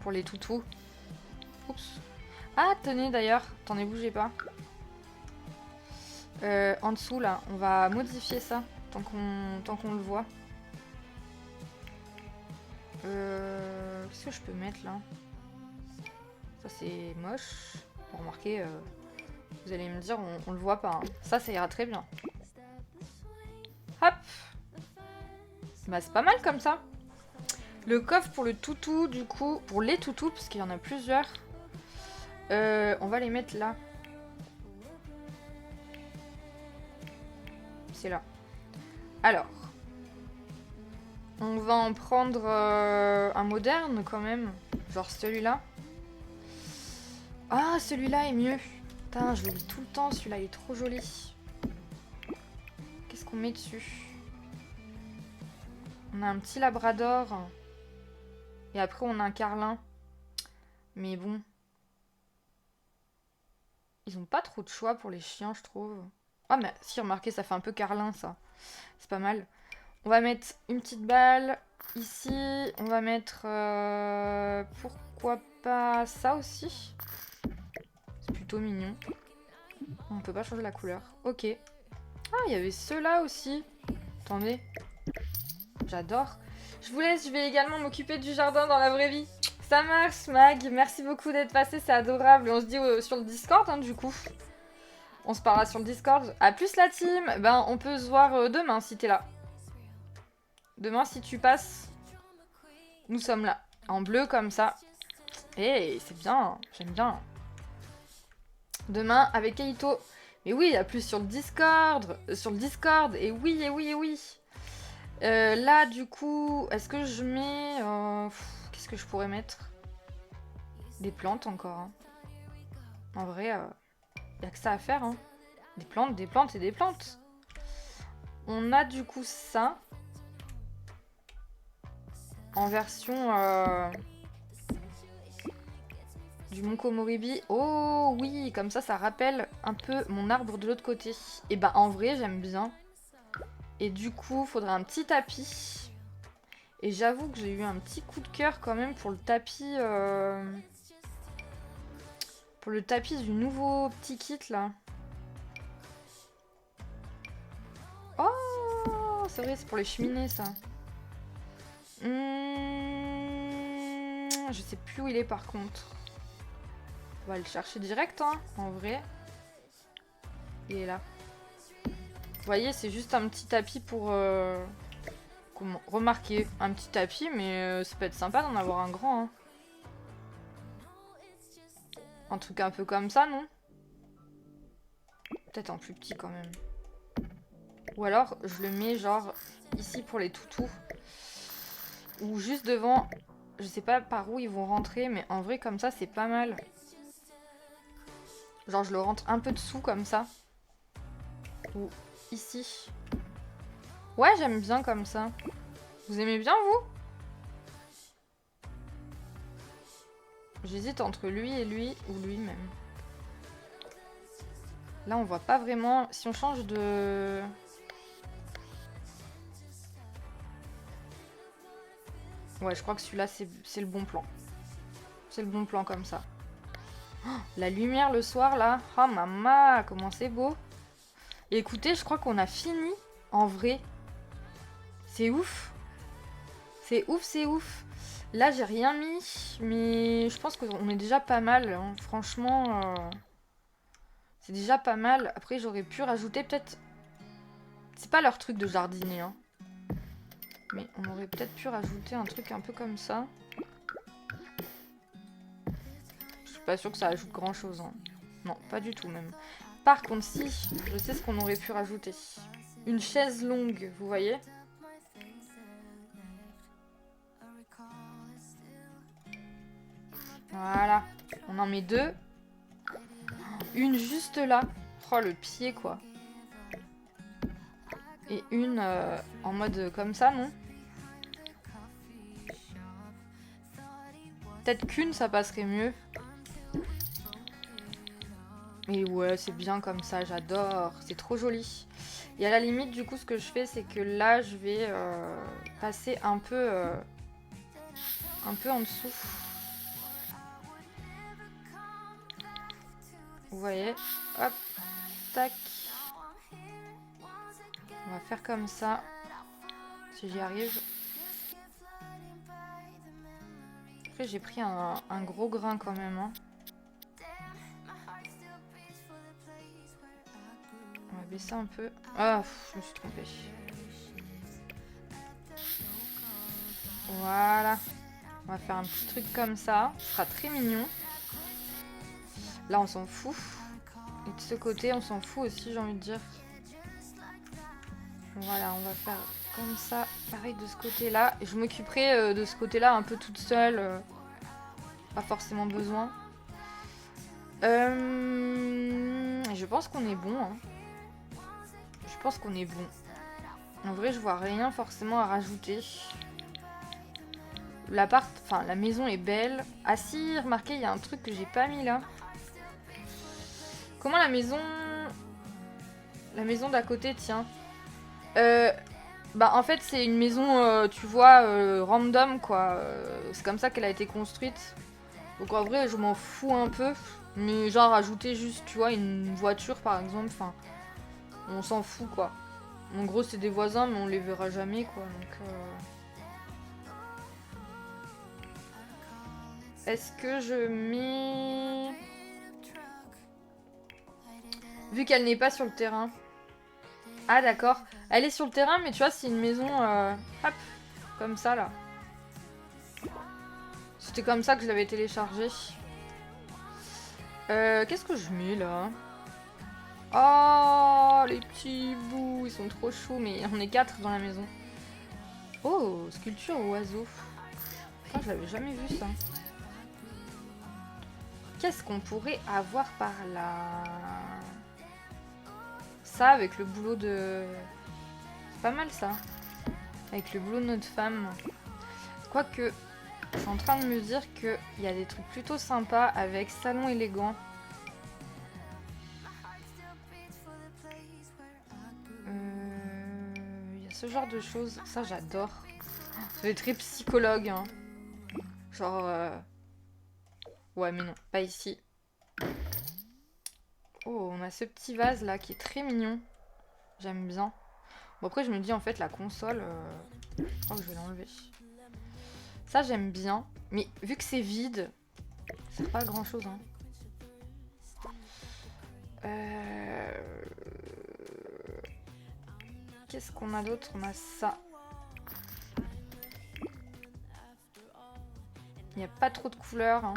Pour les toutous. Oups. Ah, tenez, d'ailleurs. Attendez, bougez pas. En dessous, là, on va modifier ça. Tant qu'on le voit. Qu'est-ce que je peux mettre là? Ça c'est moche. Bon, remarquez, vous allez me dire, on le voit pas. Hein. Ça ira très bien. Hop. Bah c'est pas mal comme ça. Le coffre pour le toutou, du coup, pour les toutous, parce qu'il y en a plusieurs. On va les mettre là. C'est là. Alors. On va en prendre un moderne quand même. Genre celui-là. Ah, celui-là est mieux. Putain, je l'oublie tout le temps. Celui-là, il est trop joli. Qu'est-ce qu'on met dessus? On a un petit labrador. Et après, on a un carlin. Mais bon. Ils ont pas trop de choix pour les chiens, je trouve. Ah, mais si, remarquez, ça fait un peu carlin, ça. C'est pas mal. On va mettre une petite balle ici. On va mettre... pourquoi pas ça aussi? C'est plutôt mignon. On peut pas changer la couleur. Ok. Ah, il y avait ceux-là aussi. Attendez. J'adore. Je vous laisse, je vais également m'occuper du jardin dans la vraie vie. Ça marche, Mag. Merci beaucoup d'être passé, c'est adorable. Et on se dit sur le Discord, hein, du coup. On se parlera sur le Discord. A plus la team. Ben, on peut se voir demain si t'es là. Demain, si tu passes, nous sommes là. En bleu, comme ça. Eh, c'est bien. J'aime bien. Demain, avec Kaito. Mais oui, à plus sur le Discord. Et oui, et oui, et oui. Là, du coup, est-ce que je mets... qu'est-ce que je pourrais mettre? Des plantes encore. Hein. En vrai, y a que ça à faire. Hein. Des plantes et des plantes. On a du coup ça. En version du Mont Komoribi. Oh oui, comme ça rappelle un peu mon arbre de l'autre côté. Et bah en vrai, j'aime bien. Et du coup, faudrait un petit tapis. Et j'avoue que j'ai eu un petit coup de cœur quand même pour le tapis... Pour le tapis du nouveau petit kit là. Oh, c'est vrai, c'est pour les cheminées ça. Je sais plus où il est par contre. On va le chercher direct, hein, en vrai. Il est là. Vous voyez, c'est juste un petit tapis pour Remarquez, un petit tapis, mais ça peut être sympa d'en avoir un grand. Hein. Un truc un peu comme ça, non? Peut-être un plus petit quand même. Ou alors, je le mets genre ici pour les toutous. Ou juste devant. Je sais pas par où ils vont rentrer, mais en vrai, comme ça, c'est pas mal. Genre, je le rentre un peu dessous comme ça. Ou ici. Ouais, j'aime bien comme ça. Vous aimez bien, vous? J'hésite entre lui et lui, ou lui-même. Là, on voit pas vraiment. Si on change de... Ouais, je crois que celui-là, c'est le bon plan. C'est le bon plan comme ça. Oh, la lumière le soir, là. Oh, maman, comment c'est beau. Et écoutez, je crois qu'on a fini. En vrai. C'est ouf. C'est ouf, c'est ouf. Là, j'ai rien mis. Mais je pense qu'on est déjà pas mal. Hein. Franchement, c'est déjà pas mal. Après, j'aurais pu rajouter peut-être... C'est pas leur truc de jardiner, hein. Mais on aurait peut-être pu rajouter un truc un peu comme ça. Je suis pas sûre que ça ajoute grand chose. Hein. Non, pas du tout même. Par contre, si, je sais ce qu'on aurait pu rajouter. Une chaise longue, vous voyez? Voilà. On en met deux. Une juste là. Oh, le pied, quoi. Et une en mode comme ça, non? Peut-être qu'une, ça passerait mieux. Mais ouais, c'est bien comme ça, j'adore. C'est trop joli. Et à la limite, du coup, ce que je fais, c'est que là, je vais passer un peu en dessous. Vous voyez? Hop, tac. On va faire comme ça. Si j'y arrive. Après, j'ai pris un gros grain quand même. Hein. On va baisser un peu. Ah, je me suis trompée. Voilà. On va faire un petit truc comme ça. Ce sera très mignon. Là, on s'en fout. Et de ce côté, on s'en fout aussi, j'ai envie de dire. Voilà, on va faire comme ça. Pareil de ce côté-là. Et je m'occuperai de ce côté-là un peu toute seule. Pas forcément besoin. Je pense qu'on est bon. Hein. Je pense qu'on est bon. En vrai, je vois rien forcément à rajouter. L'appart, enfin la maison est belle. Ah si, remarquez, il y a un truc que j'ai pas mis là. Comment la maison... La maison d'à côté, tiens. Bah en fait, c'est une maison, tu vois, random quoi. C'est comme ça qu'elle a été construite. Donc en vrai, je m'en fous un peu. Mais genre, rajouter juste, tu vois, une voiture par exemple. Enfin, on s'en fout quoi. En gros, c'est des voisins, mais on les verra jamais quoi. Donc... Est-ce que je mets... Vu qu'elle n'est pas sur le terrain. Ah d'accord. Elle est sur le terrain, mais tu vois, c'est une maison... Hop, comme ça là. C'était comme ça que je l'avais téléchargé. Qu'est-ce que je mets là? Oh, les petits bouts, ils sont trop choux, mais on est 4 dans la maison. Oh, sculpture oiseau. Oh, je l'avais jamais vu ça. Qu'est-ce qu'on pourrait avoir par là? Ça, avec le boulot de... C'est pas mal ça. Avec le boulot de notre femme. Quoique, je suis en train de me dire qu'il y a des trucs plutôt sympas avec salon élégant. Il y a ce genre de choses. Ça, j'adore. Ça fait très psychologue. Hein. Genre... Ouais, mais non, pas ici. Oh, on a ce petit vase là qui est très mignon. J'aime bien. Bon, après, je me dis en fait, la console, je crois que je vais l'enlever. Ça, j'aime bien. Mais vu que c'est vide, ça sert pas à grand chose. Hein. Qu'est-ce qu'on a d'autre? On a ça. Il n'y a pas trop de couleurs. Hein.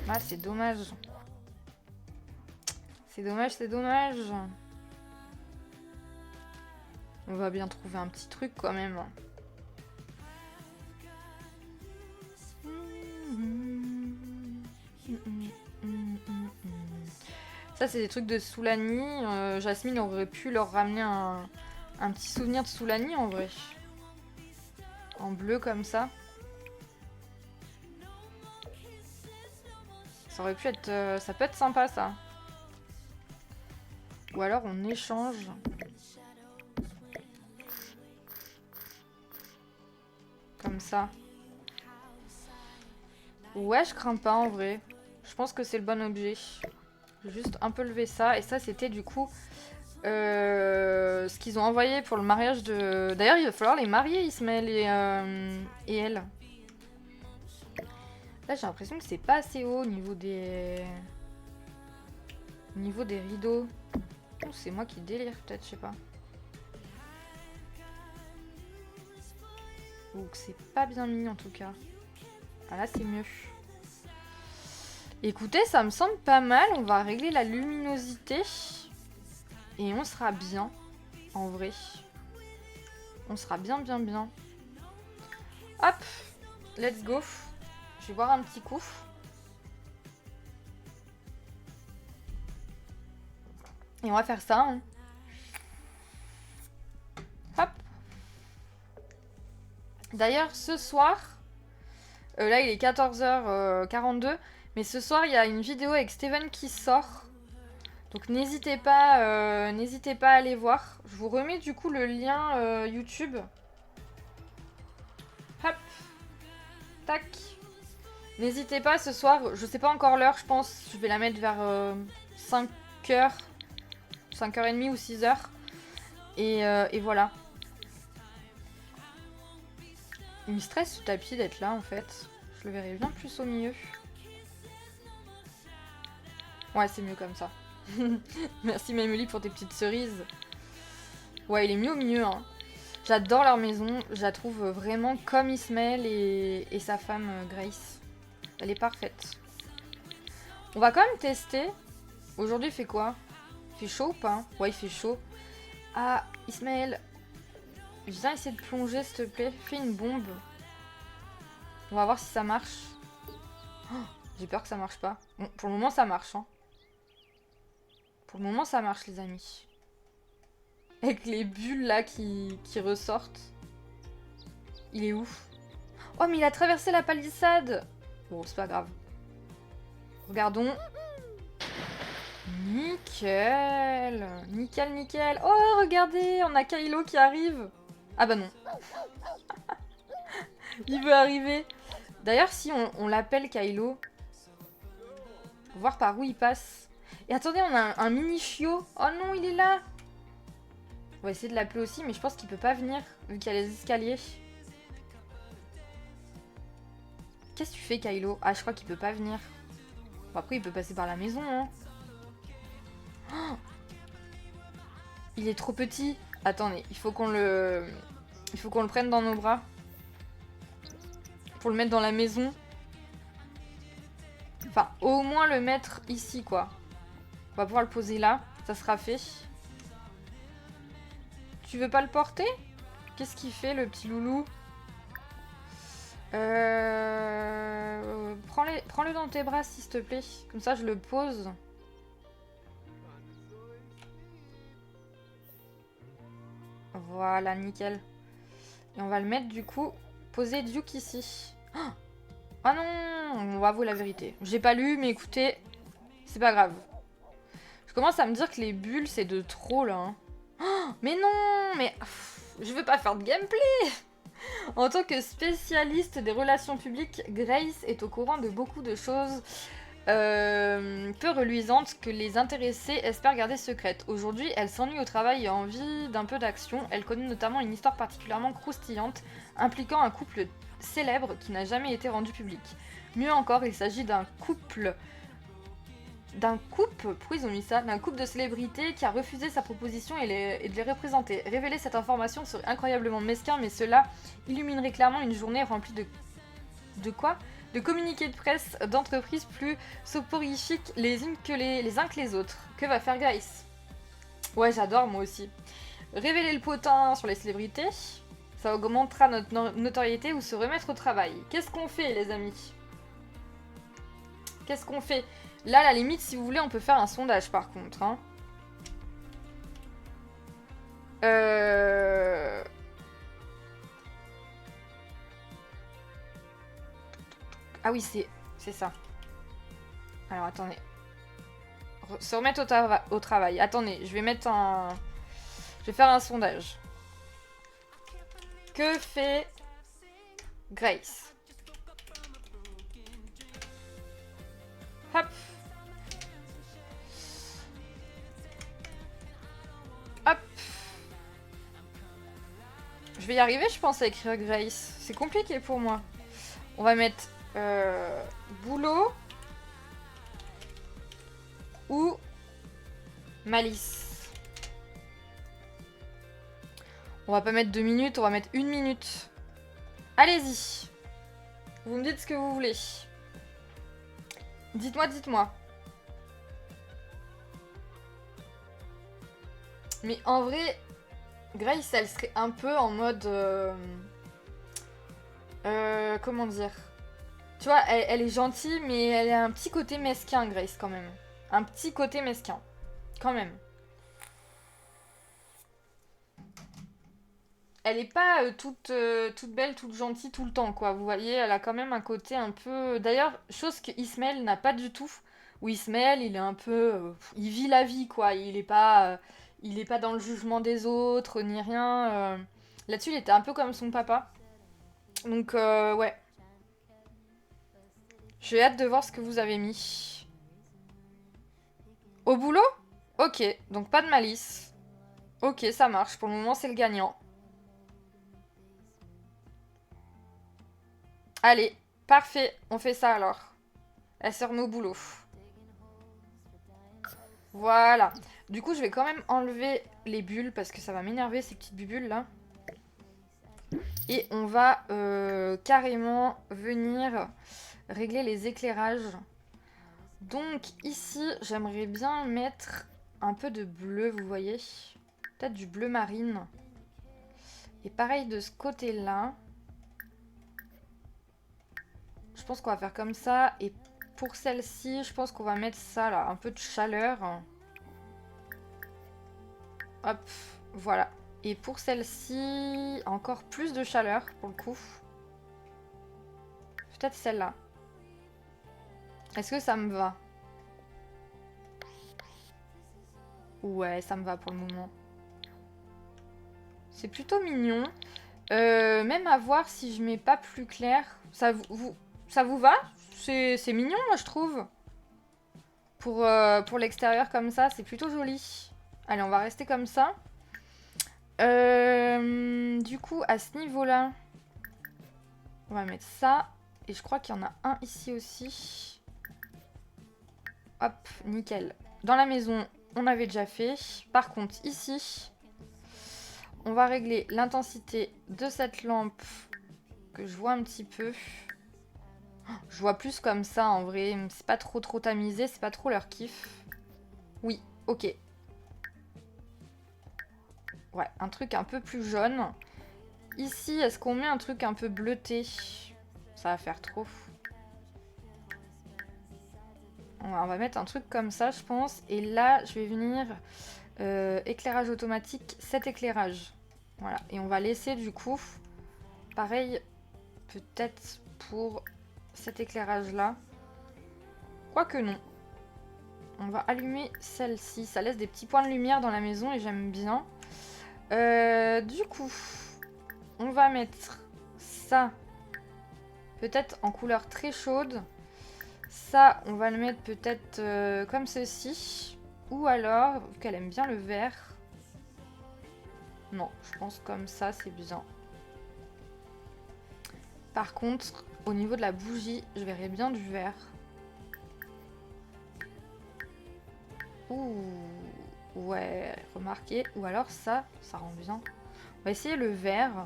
Ah, c'est dommage. C'est dommage, c'est dommage. On va bien trouver un petit truc quand même. Ça, c'est des trucs de Soulani. Jasmine aurait pu leur ramener un petit souvenir de Soulani en vrai. En bleu comme ça. Ça aurait pu être... ça peut être sympa ça. Ou alors on échange. Comme ça. Ouais, je crains pas en vrai. Je pense que c'est le bon objet. Je vais juste un peu lever ça. Et ça, c'était du coup ce qu'ils ont envoyé pour le mariage de... D'ailleurs, il va falloir les marier, Ismaël et elle. Là, j'ai l'impression que c'est pas assez haut au niveau des... Au niveau des rideaux. Oh, c'est moi qui délire, peut-être, je sais pas. Ou que c'est pas bien mis, en tout cas. Ah là, c'est mieux. Écoutez, ça me semble pas mal. On va régler la luminosité. Et on sera bien, en vrai. On sera bien, bien, bien. Hop, let's go. Je vais boire un petit coup. Et on va faire ça. Hein. Hop. D'ailleurs, ce soir, là il est 14h42, mais ce soir il y a une vidéo avec Steven qui sort. Donc n'hésitez pas à aller voir. Je vous remets du coup le lien YouTube. Hop. Tac. N'hésitez pas ce soir, je sais pas encore l'heure, je pense. Je vais la mettre vers 5h. 5h30 ou 6h. Et voilà. Il me stresse ce tapis d'être là en fait. Je le verrai bien plus au milieu. Ouais, c'est mieux comme ça. Merci Mameli pour tes petites cerises. Ouais, il est mieux au milieu. Hein. J'adore leur maison. Je la trouve vraiment comme Ismaël et sa femme Grace. Elle est parfaite. On va quand même tester. Aujourd'hui, il fait quoi? Il fait chaud ou pas? Ouais, il fait chaud. Ah, Ismaël. Viens essayer de plonger, s'il te plaît. Fais une bombe. On va voir si ça marche. Oh, j'ai peur que ça marche pas. Bon, pour le moment, ça marche. Hein. Pour le moment, ça marche, les amis. Avec les bulles, là, qui ressortent. Il est où? Oh, mais il a traversé la palissade. Bon, c'est pas grave. Regardons. Nickel. Nickel, nickel. Oh, regardez, on a Kylo qui arrive. Ah bah non. Il veut arriver. D'ailleurs, si on l'appelle Kylo, voir par où il passe. Et attendez, on a un mini chiot. Oh non, il est là. On va essayer de l'appeler aussi, mais je pense qu'il peut pas venir, vu qu'il y a les escaliers. Qu'est-ce que tu fais, Kylo? Ah, je crois qu'il peut pas venir. Bon, après, il peut passer par la maison, hein. Oh, il est trop petit. Attendez, il faut qu'on le prenne dans nos bras. Pour le mettre dans la maison. Enfin, au moins le mettre ici, quoi. On va pouvoir le poser là. Ça sera fait. Tu veux pas le porter? Qu'est-ce qu'il fait, le petit loulou? Prends-le dans tes bras, s'il te plaît. Comme ça, je le pose. Voilà, nickel. Et on va le mettre, du coup, poser Duke ici. Ah non, on va avouer la vérité. J'ai pas lu, mais écoutez, c'est pas grave. Je commence à me dire que les bulles, c'est de trop, là. Hein. Mais non, mais je veux pas faire de gameplay. En tant que spécialiste des relations publiques, Grace est au courant de beaucoup de choses peu reluisantes que les intéressés espèrent garder secrètes. Aujourd'hui, elle s'ennuie au travail et a envie d'un peu d'action. Elle connaît notamment une histoire particulièrement croustillante impliquant un couple célèbre qui n'a jamais été rendu public. Mieux encore, il s'agit d'un couple... pourquoi ils ont mis ça? D'un couple de célébrités qui a refusé sa proposition et de les représenter. Révéler cette information serait incroyablement mesquin, mais cela illuminerait clairement une journée remplie de quoi? de communiqués de presse d'entreprises plus soporifiques les uns que les autres. Que va faire Grace? Ouais, j'adore moi aussi. Révéler le potin sur les célébrités, ça augmentera notre notoriété ou se remettre au travail. Qu'est-ce qu'on fait, les amis? Qu'est-ce qu'on fait? Là, à la limite, si vous voulez, on peut faire un sondage, par contre. Hein. Ah oui, c'est ça. Alors, attendez. Se remettre au travail. Attendez, je vais mettre un... Je vais faire un sondage. Que fait Grace? Hop. Hop. Je vais y arriver, je pense, à écrire Grace. C'est compliqué pour moi. On va mettre boulot ou malice. On va pas mettre 2 minutes, on va mettre 1 minute. Allez-y. Vous me dites ce que vous voulez. Dites-moi, dites-moi. Mais en vrai, Grace, elle serait un peu en mode... comment dire? Tu vois, elle est gentille, mais elle a un petit côté mesquin, Grace, quand même. Un petit côté mesquin. Quand même. Elle est pas toute belle, toute gentille tout le temps, quoi. Vous voyez, elle a quand même un côté un peu... D'ailleurs, chose que Ismaël n'a pas du tout. Où Ismaël, il est un peu... il vit la vie, quoi. Il est pas dans le jugement des autres, ni rien. Là-dessus, il était un peu comme son papa. Donc, ouais. J'ai hâte de voir ce que vous avez mis. Au boulot? Ok, donc pas de malice. Ok, ça marche. Pour le moment, c'est le gagnant. Allez, parfait. On fait ça alors. Elle se remet au boulot. Voilà. Du coup, je vais quand même enlever les bulles parce que ça va m'énerver ces petites bulles là. Et on va carrément venir régler les éclairages. Donc ici, j'aimerais bien mettre un peu de bleu, vous voyez. Peut-être du bleu marine. Et pareil de ce côté-là. Je pense qu'on va faire comme ça. Et pour celle-ci, je pense qu'on va mettre ça là, un peu de chaleur. Hop, voilà. Et pour celle-ci, encore plus de chaleur pour le coup. Peut-être celle-là. Est-ce que ça me va? Ouais, ça me va pour le moment. C'est plutôt mignon. Même à voir si je mets pas plus clair. Ça vous va? C'est mignon, moi, je trouve. Pour l'extérieur comme ça, c'est plutôt joli. Allez, on va rester comme ça. Du coup, à ce niveau-là, on va mettre ça. Et je crois qu'il y en a un ici aussi. Hop, nickel. Dans la maison, on avait déjà fait. Par contre, ici, on va régler l'intensité de cette lampe que je vois un petit peu. Je vois plus comme ça en vrai. C'est pas trop tamisé, c'est pas trop leur kiff. Oui, ok. Ouais, un truc un peu plus jaune. Ici, est-ce qu'on met un truc un peu bleuté? Ça va faire trop. On va mettre un truc comme ça, je pense. Et là, je vais venir éclairage automatique, cet éclairage. Voilà. Et on va laisser du coup, pareil, peut-être pour cet éclairage-là. Quoique non. On va allumer celle-ci. Ça laisse des petits points de lumière dans la maison et j'aime bien. Du coup, on va mettre ça peut-être en couleur très chaude. Ça, on va le mettre peut-être comme ceci. Ou alors, vu qu'elle aime bien le vert. Non, je pense comme ça, c'est bien. Par contre, au niveau de la bougie, je verrais bien du vert. Ouh, ouais, remarquez. Ou alors ça rend bien. On va essayer le vert.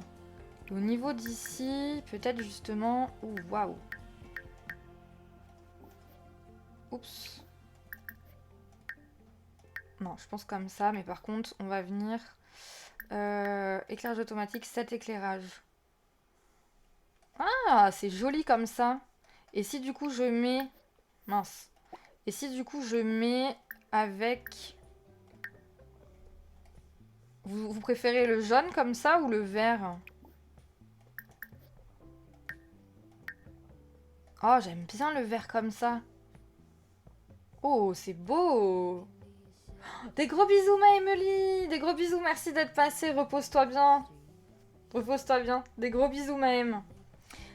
Au niveau d'ici, peut-être justement... Ouh, waouh. Oups. Non, je pense comme ça, mais par contre, on va venir... éclairage automatique, 7 éclairages. Ah, c'est joli comme ça. Et si du coup je mets... Mince. Et si du coup je mets avec... Vous préférez le jaune comme ça ou le vert? Oh, j'aime bien le vert comme ça. Oh, c'est beau. Des gros bisous, ma Emily. Des gros bisous, merci d'être passé. Repose-toi bien. Repose-toi bien. Des gros bisous, ma M. De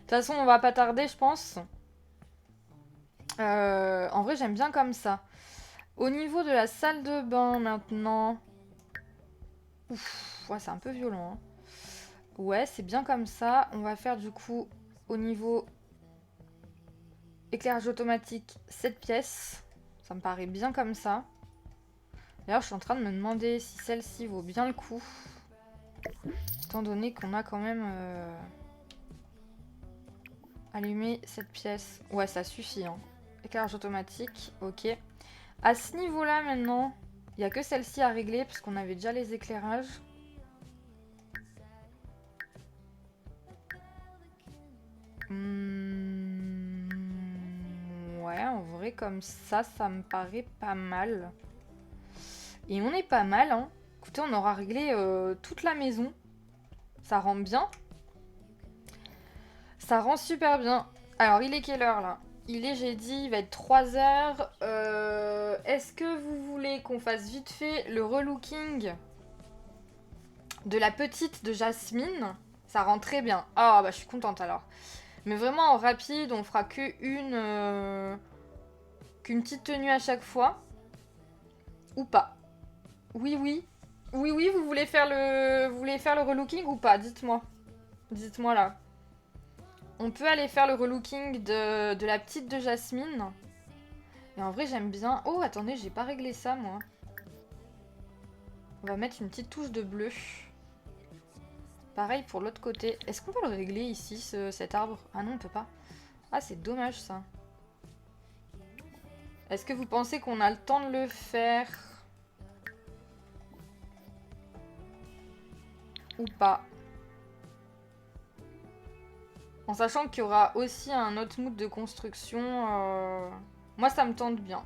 toute façon, on va pas tarder, je pense. En vrai, j'aime bien comme ça. Au niveau de la salle de bain, maintenant... Ouf, ouais, c'est un peu violent. Hein. Ouais, c'est bien comme ça. On va faire du coup, au niveau éclairage automatique, 7 pièces. Ça me paraît bien comme ça. D'ailleurs, je suis en train de me demander si celle-ci vaut bien le coup. Étant donné qu'on a quand même allumé cette pièce. Ouais, ça suffit. Hein. Éclairage automatique, ok. À ce niveau-là, maintenant, il n'y a que celle-ci à régler, puisqu'on avait déjà les éclairages. Ouais, en vrai, comme ça me paraît pas mal. Et on est pas mal, hein. Écoutez, on aura réglé toute la maison. Ça rend bien. Ça rend super bien. Alors, il est quelle heure, là? Il est, j'ai dit, il va être 3 heures. Est-ce que vous voulez qu'on fasse vite fait le relooking de la petite de Jasmine? Ça rend très bien. Ah, bah, je suis contente, alors. Mais vraiment, en rapide, on fera qu'une petite tenue à chaque fois. Ou pas. Oui, oui. Oui, oui, vous voulez faire le relooking ou pas? Dites-moi. Dites-moi là. On peut aller faire le relooking de la petite de Jasmine. Et en vrai, j'aime bien... Oh, attendez, j'ai pas réglé ça, moi. On va mettre une petite touche de bleu. Pareil pour l'autre côté. Est-ce qu'on peut le régler ici, cet arbre? Ah non, on peut pas. Ah, c'est dommage, ça. Est-ce que vous pensez qu'on a le temps de le faire? Ou pas? En sachant qu'il y aura aussi un autre mood de construction. Moi, ça me tente bien.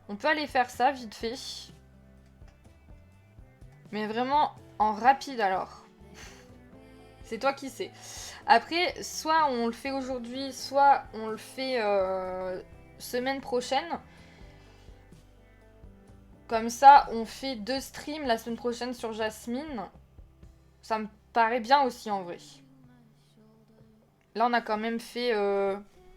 On peut aller faire ça vite fait. Mais vraiment en rapide alors. C'est toi qui sais. Après, soit on le fait aujourd'hui, soit on le fait semaine prochaine. Comme ça, on fait 2 streams la semaine prochaine sur Jasmine. Ça me paraît bien aussi en vrai. Là, on a quand même fait 1h30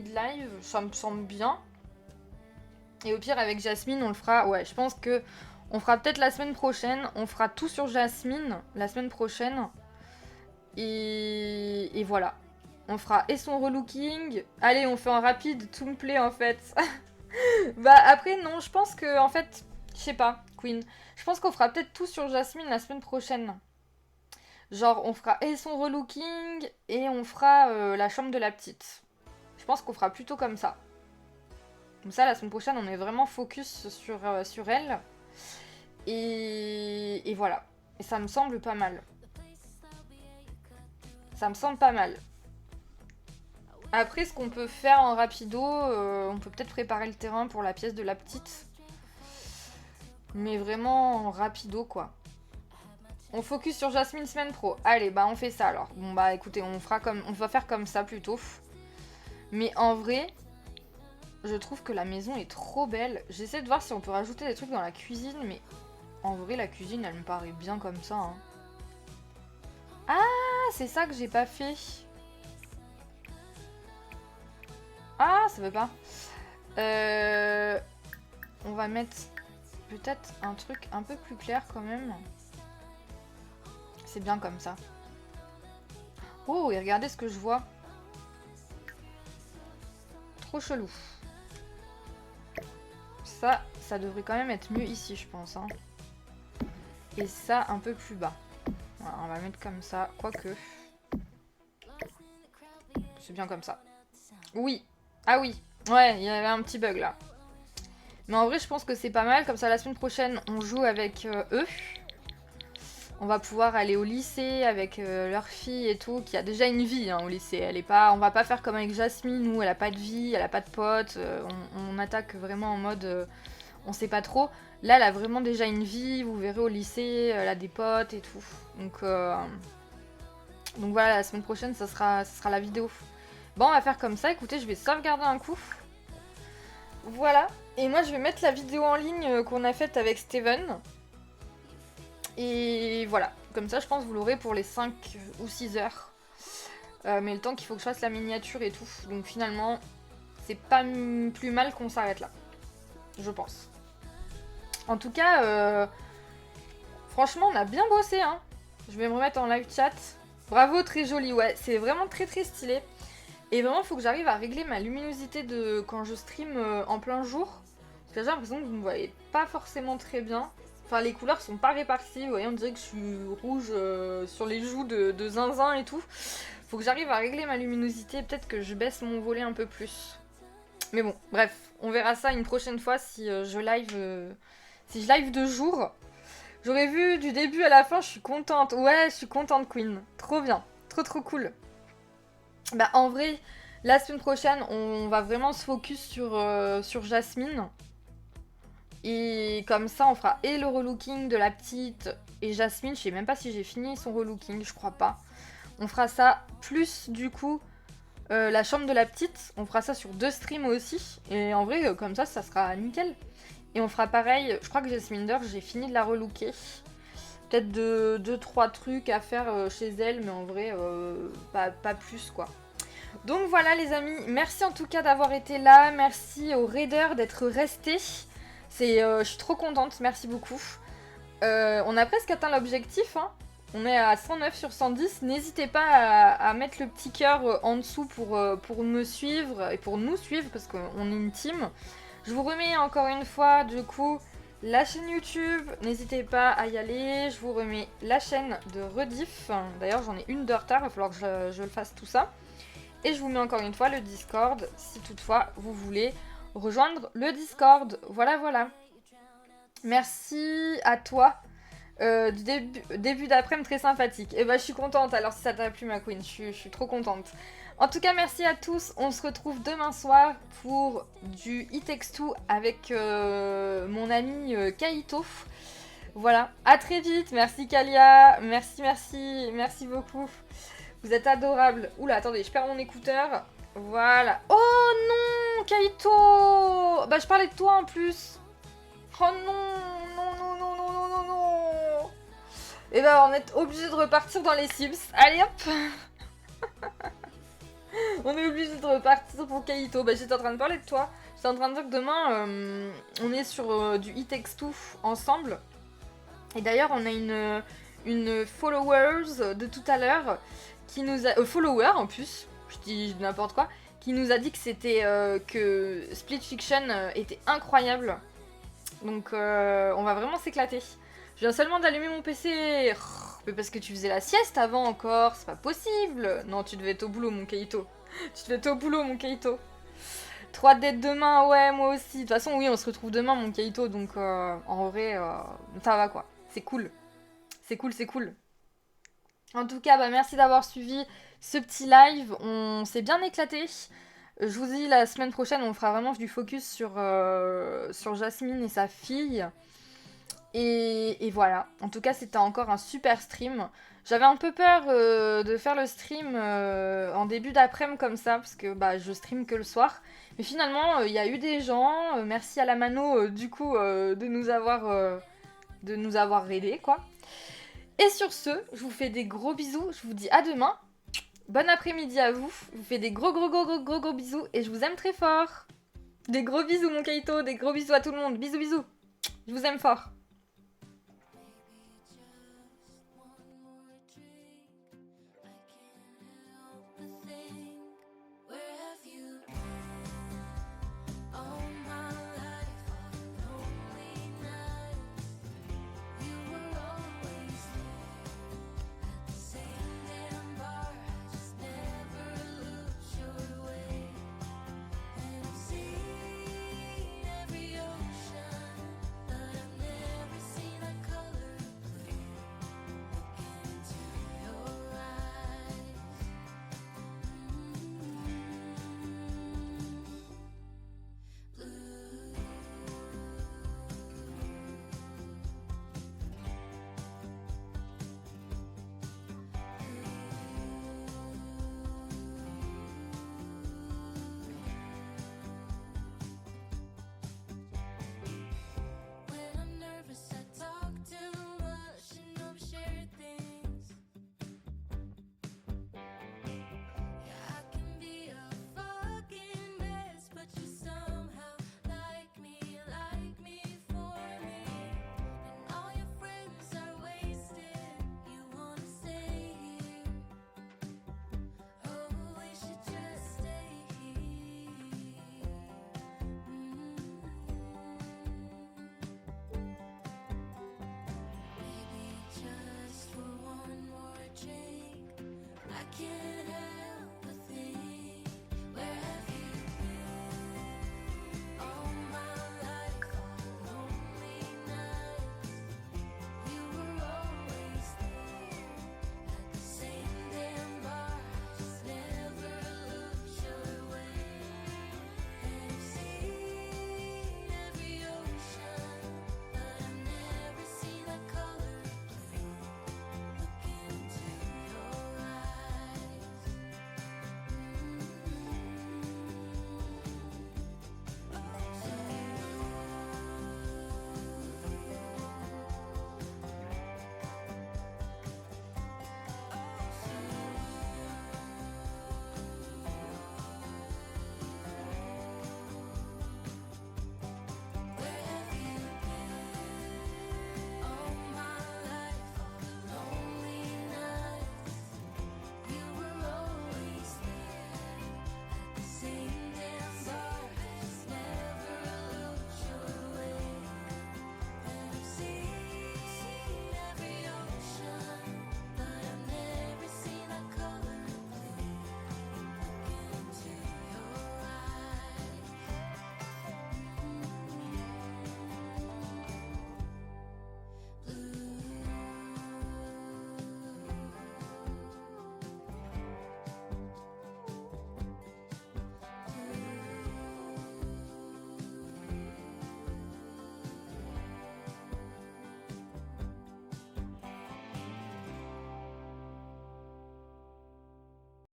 de live. Ça me semble bien. Et au pire, avec Jasmine, on le fera... Ouais, je pense que on fera peut-être la semaine prochaine. On fera tout sur Jasmine la semaine prochaine. Et voilà. On fera et son relooking. Allez, on fait en rapide. Tout me plaît, en fait. Bah, après, non, je pense que... En fait, je sais pas, Queen. Je pense qu'on fera peut-être tout sur Jasmine la semaine prochaine. Genre, on fera et son relooking et on fera la chambre de la petite. Je pense qu'on fera plutôt comme ça. Comme ça, la semaine prochaine, on est vraiment focus sur elle. Et voilà. Et ça me semble pas mal. Ça me semble pas mal. Après, ce qu'on peut faire en rapido, on peut peut-être préparer le terrain pour la pièce de la petite. Mais vraiment en rapido, quoi. On focus sur Jasmine semaine pro. Allez, bah on fait ça alors. Bon bah écoutez, on va faire comme ça plutôt. Mais en vrai, je trouve que la maison est trop belle. J'essaie de voir si on peut rajouter des trucs dans la cuisine, mais en vrai, la cuisine, elle me paraît bien comme ça. Hein. Ah, c'est ça que j'ai pas fait. Ah, ça veut pas. On va mettre peut-être un truc un peu plus clair quand même. C'est bien comme ça. Oh, et regardez ce que je vois. Trop chelou. Ça devrait quand même être mieux ici, je pense. Hein. Et ça, un peu plus bas. Voilà, on va mettre comme ça. Quoique. C'est bien comme ça. Oui. Ah oui. Ouais, il y avait un petit bug là. Mais en vrai, je pense que c'est pas mal. Comme ça, la semaine prochaine, on joue avec eux. On va pouvoir aller au lycée avec leur fille et tout, qui a déjà une vie hein, au lycée. Elle est pas, on va pas faire comme avec Jasmine où elle a pas de vie, elle a pas de potes. On attaque vraiment en mode, on sait pas trop. Là, elle a vraiment déjà une vie. Vous verrez au lycée, elle a des potes et tout. Donc voilà, la semaine prochaine, ça sera la vidéo. Bon, on va faire comme ça. Écoutez, je vais sauvegarder un coup. Voilà. Et moi, je vais mettre la vidéo en ligne qu'on a faite avec Steven. Et voilà. Comme ça, je pense que vous l'aurez pour les 5 ou 6 heures. Mais le temps qu'il faut que je fasse la miniature et tout. Donc finalement, c'est pas plus mal qu'on s'arrête là. Je pense. En tout cas, franchement, on a bien bossé. Hein. Je vais me remettre en live chat. Bravo, très joli. Ouais, c'est vraiment très très stylé. Et vraiment, il faut que j'arrive à régler ma luminosité de quand je stream en plein jour. Parce que j'ai l'impression que vous ne me voyez pas forcément très bien. Enfin, les couleurs sont pas réparties. Vous voyez, on dirait que je suis rouge sur les joues de zinzin et tout. Faut que j'arrive à régler ma luminosité. Peut-être que je baisse mon volet un peu plus. Mais bon, bref, on verra ça une prochaine fois si je live de jour. J'aurais vu du début à la fin, je suis contente. Ouais, je suis contente, Queen. Trop bien. Trop trop cool. Bah en vrai, la semaine prochaine, on va vraiment se focus sur Jasmine. Et comme ça, on fera et le relooking de la petite et Jasmine. Je sais même pas si j'ai fini son relooking, je crois pas. On fera ça plus du coup la chambre de la petite. On fera ça sur 2 streams aussi. Et en vrai, comme ça sera nickel. Et on fera pareil. Je crois que Jasmine Dor, j'ai fini de la relooker. Peut-être 2-3 trucs à faire chez elle, mais en vrai, pas plus quoi. Donc voilà les amis, merci en tout cas d'avoir été là, merci aux raiders d'être restés. Je suis trop contente, merci beaucoup. On a presque atteint l'objectif, hein. On est à 109 sur 110. N'hésitez pas à mettre le petit cœur en dessous pour me suivre et pour nous suivre parce qu'on est une team. Je vous remets encore une fois du coup la chaîne YouTube, n'hésitez pas à y aller. Je vous remets la chaîne de rediff. D'ailleurs j'en ai une de retard, il va falloir que je le fasse tout ça. Et je vous mets encore une fois le Discord, si toutefois vous voulez rejoindre le Discord. Voilà, voilà. Merci à toi. Du début d'après-midi très sympathique. Et bah je suis contente alors si ça t'a plu ma queen, je suis trop contente. En tout cas merci à tous, on se retrouve demain soir pour du It Takes Two avec mon ami Kaito. Voilà, à très vite, merci Kalia, merci beaucoup. Vous êtes adorable. Oula, attendez, je perds mon écouteur. Voilà. Oh non, Kaito. Bah, je parlais de toi en plus. Oh non. Et bah, on est obligé de repartir dans les Sims. Allez hop. On est obligé de repartir pour Kaito. Bah, j'étais en train de parler de toi. J'étais en train de dire que demain, on est sur du It Takes Two ensemble. Et d'ailleurs, on a une followers de tout à l'heure qui nous a... follower en plus, je dis n'importe quoi, qui nous a dit que c'était... que Split Fiction était incroyable. Donc on va vraiment s'éclater. Je viens seulement d'allumer mon PC. Mais parce que tu faisais la sieste avant encore, c'est pas possible. Non, tu devais être au boulot mon Kaito. Tu devais être au boulot mon Kaito. 3 dates demain, ouais, moi aussi. De toute façon, oui, on se retrouve demain mon Kaito, donc en vrai, ça va quoi. C'est cool. C'est cool. En tout cas, bah, merci d'avoir suivi ce petit live. On s'est bien éclaté. Je vous dis, la semaine prochaine, on fera vraiment du focus sur Jasmine et sa fille. Et voilà. En tout cas, c'était encore un super stream. J'avais un peu peur de faire le stream en début d'après-midi comme ça, parce que bah, je stream que le soir. Mais finalement, il y a eu des gens. Merci à la mano, du coup, de nous avoir raidés, quoi. Et sur ce, je vous fais des gros bisous. Je vous dis à demain. Bon après-midi à vous. Je vous fais des gros bisous et je vous aime très fort. Des gros bisous mon Kaito, des gros bisous à tout le monde. Bisous. Je vous aime fort.